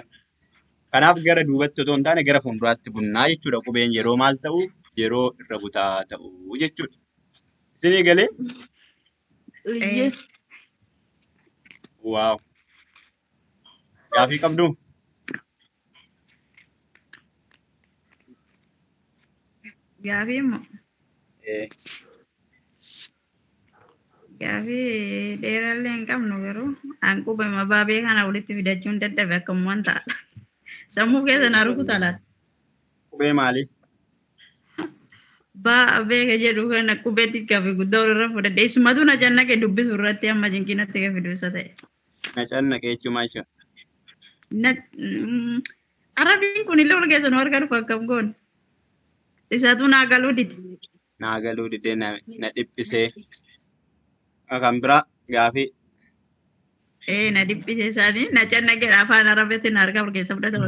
Kanaaf gara duubatti otoo hin taane gara fuulduraatti bunnaa jechuudha. Qubeen yeroo maal ta'u yeroo irra butaa ta'u jechuudha. Isinii galee? eh, Waaw. Gaafii qabdu? gaafii immoo Eh, gaafii dheeraallee hin qabnu garuu hanquba mabaabee kana walitti fidachuun dadhabe akkamumaan ta'a. Sammuu keessa na rukuta laata. Qubee maalii? Beeka jedhu kana qubeetti qabe guddaa walirra fudhadhe. Isumatu na cannaqe dubbisu irratti amma jinkinatti kan fiduusa ta'e. Na cannaqee jechuun jechuudha. Arabiin kun illee ol keessa nu harka dhufu akkam goone. Isaatu naa galuu dide. Naa galuu didee na dhiphisee. Kan biraa gaafii. Na dhiphise isaanii na cannaqe afaan arabeetti na harka ol keessa fudhatama.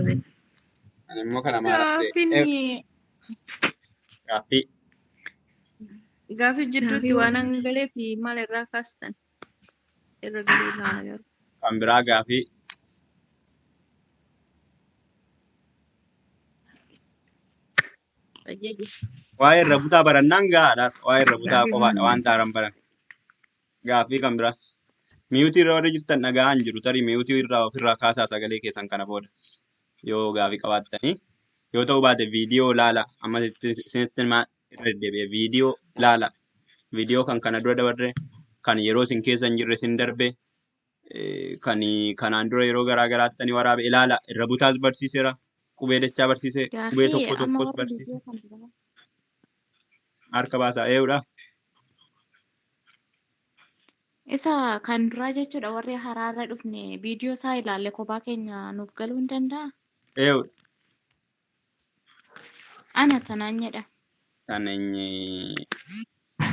Ani immoo kana maal Gaafii. Gaafii jidduutti waan hangalee fi maal irraa kaastan irra galuu ilaala garuu. Kan biraa gaafii. Ajjeeje. Waa'ee irra butaa barannaan gahaadha. Waa'ee irra butaa qofaadha waan taaran baran. Gaafii kan biraa. Miyuutii irra warri jirtan dhaga'aa hin jiru. Tarii miyuutii irraa ofirraa kaasaa sagalee keessan kana booda. Yoo gaafii qabaattanii. Yoo ta'uu baate viidiyoo laala. Amma isinitti irra deddeebi'e viidiyoo laala. Viidiyoo kan kana dura dabarre kan yeroo isin keessa hin jirre isin darbe kan kanaan dura yeroo garaa garaatti waraabe ilaala. Irra butaas barsiiseera. Qubee dachaa barsiisee qubee Gaafii tokko amma tokkos warra barsiise. viidiyoo kan biraa. Harka baasaa ee'uudha. Isa kan duraa jechuudha warri haraarra dhufne viidiyoo isaa ilaalle kophaa keenya nuuf galuu hin danda'a. Ee'uudha. Ana tanaan jedha. Kan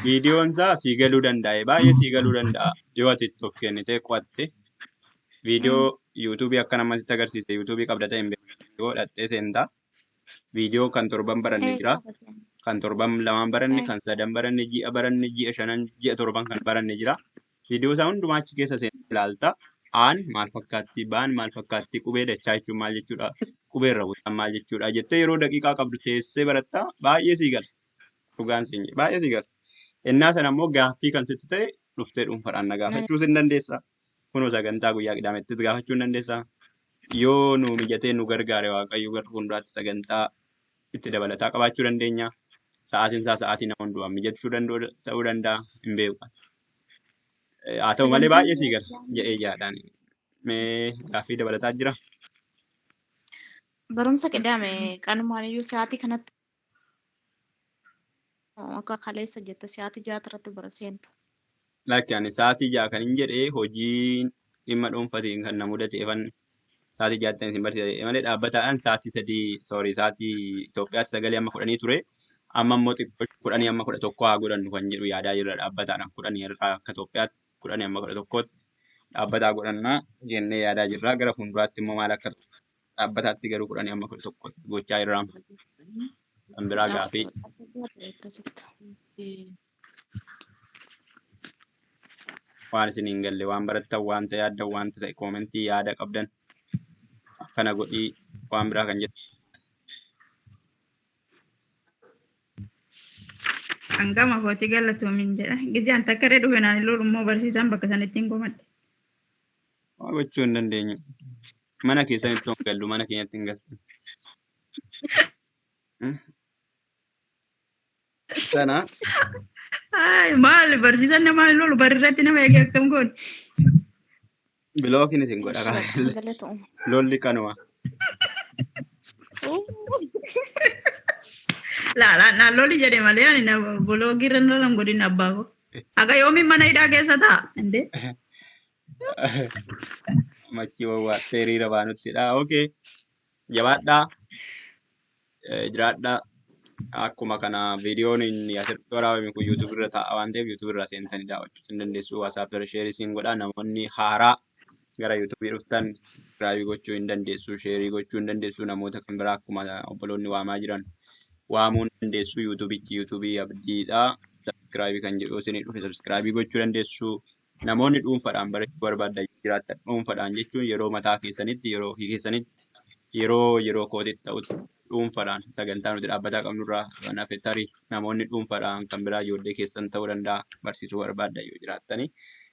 viidiyoon isaa sii galuu danda'e baay'ee sii galuu danda'a. Yoo ati itti of kennitee qo'atte viidiyoo yuutuubii akka namatti agarsiise yuutuubii qabda ta'e hin beeku. Yoo dhattee seentaa viidiyoo kan torban baranne jira. Kan torban lamaan baranne, kan sadan baranne, ji'a baranne, ji'a shanan, ji'a torban kan baranne jira. Viidiyoo isaa hundumaa achi keessa seentee ilaalta. Aan maal fakkaatti, baan maal fakkaatti, qubee dachaa jechuun maal jechuudha, qubee irra butaan maal jechuudha jettee yeroo daqiiqaa qabdu teessee barattaa baay'ee sii gala. Dhugaan siin jedhe baay'ee sii gala. Innaa sana immoo gaaffii kan sitti ta'e dhuftee dhuunfaadhaan na gaafachuus hin dandeessa. Kunoo sagantaa guyyaa qidaamettis gaafachuu hin dandeessa. Yoo nu mijatee nu gargaare waaqayyo gara fuulduraatti sagantaa itti dabalataa qabaachuu dandeenya. Sa'aatiin isaa sa'aatii nama hundumaan mijachuu ta'uu danda'a hin beeku. Haa ta'u malee baay'ee sii gala jedhee yaadaan. Mee gaaffii dabalataa jira? Barumsa qidaame qanumaan iyyuu sa'aatii kanatti akka kaleessa jette sa'aatii 6 irratti bara seentu. Lakki ani sa'aatii 6 kan hin jedhee hojii dhimma dhuunfatiin kan na mudateefan sa'aatii 6 isin barsiise malee dhaabbataadhaan sa'aatii 3 sa'aatii Itoophiyaatti 9 amma 10 ture. Amma immoo 10 amma 11 haa godhannu kan jedhu yaadaa jirra dhaabbataadhaan 10 irraa akka Itoophiyaatti 10 amma 11tti dhaabbataa godhannaa jennee yaadaa jirra. Gara fuulduraatti immoo maal akka dhaabbataatti garuu 10 amma 11tti gochaa jirra. Kan biraa gaafii. Waan isin hin galle waan barattan wanta yaaddan wanta ta'e koomentii yaada qabdan kana godhii waan biraa kan jettu. Angama kooti gallatoomin jedha. Gidi an takka dhufe naan illee immoo barsiisaan bakka sanitti hin gomadde. Waa gochuu hin dandeenyu. Mana keessanitti hin gallu, mana keenyatti hin galtu. Sana Maal barsiisaan namaan lolu barirratti nama eegee akkam goone. bilookiin isin godha Ishee kana bakka galatooma. lolli kanuma. Naan loli jedhe malee ani na boloogii irra lolan godhin abbaa koo. Akka yoomiin mana hidhaa keessa ta'a. Indee. Machii wawwaattee hiriira baanuttidha. Okay. Jabaadhaa. Jiraadhaa. Akkuma kana viidiyoon inni asirratti waraabame kun YouTube irra taa'a waan ta'eef YouTube irra seentanii daawwachuu hin dandeessu. WhatsApp irra sheerii siin godhaa. Namoonni haaraa gara YouTube dhuftan subscribe gochuu hin dandeessu. Sheerii gochuu hin dandeessu. Namoota kan biraa akkuma obboloonni waamaa jiran waamuu hin dandeessu. YouTube abdiidha. Subscribe kan jedhu isinii dhufe subscribe gochuu dandeessu. Namoonni dhuunfaadhaan barachuu barbaadan jiraatan dhuunfaadhaan jechuun yeroo mataa keessanitti yeroo ofii keessanitti yeroo kootitti ta'utti dhuunfaadhaan sagantaa nuti dhaabbataa qabnurraa kan hafe tarii namoonni dhuunfaadhaan kan biraa ijoollee keessan ta'uu danda'a barsiisuu barbaadan yoo jiraattani.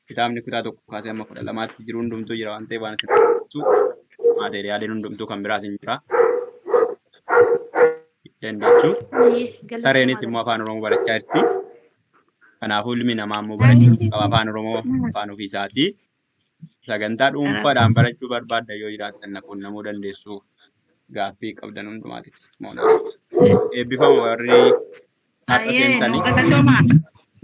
Kitaabni kutaa tokko kaasee amma 12tti jiru hundumtuu jira waan ta'eef waan isin barbaachisuuf maateriyaaliin hundumtuu kan biraas hin jira. Dandeechuu. Sareenis immoo afaan Oromoo barachaa jirti. Kanaafuu ilmi namaa immoo barachuu qaba afaan Oromoo afaan ofii isaatii. Sagantaa dhuunfaadhaan barachuu barbaadan yoo jiraattan quunnamuu dandeessu. Gaaffii qabdan hundumaatis eebbifama warri har'a seentanii. Galatoomaa.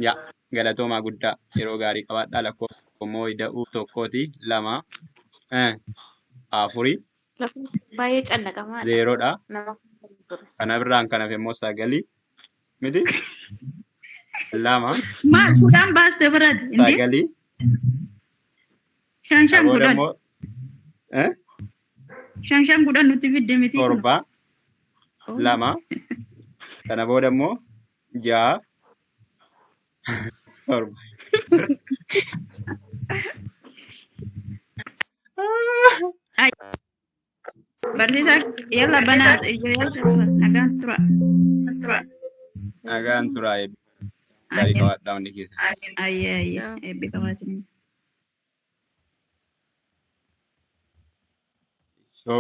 Yaa galatoomaa guddaa yeroo gaarii qabaadhaa lakkoofsa immoo ida'uu tokkooti 2 4 Baay'ee callaqamaadha. 0dha. Nama ture. Kana birraan kan hafe immoo 9 miti 2 Maal kudhaan baaste biratti? Indee. 9 Shan booda kudhan. immoo Shan kudhan nutti fidde miti. 7 2 kana booda immoo 6 7 Barsiisaa yalla banaa yalla nagaan tura. nagaan turaa gaarii qabaadhaa hundi keessa. Ayyee eebbifama isin. Sho.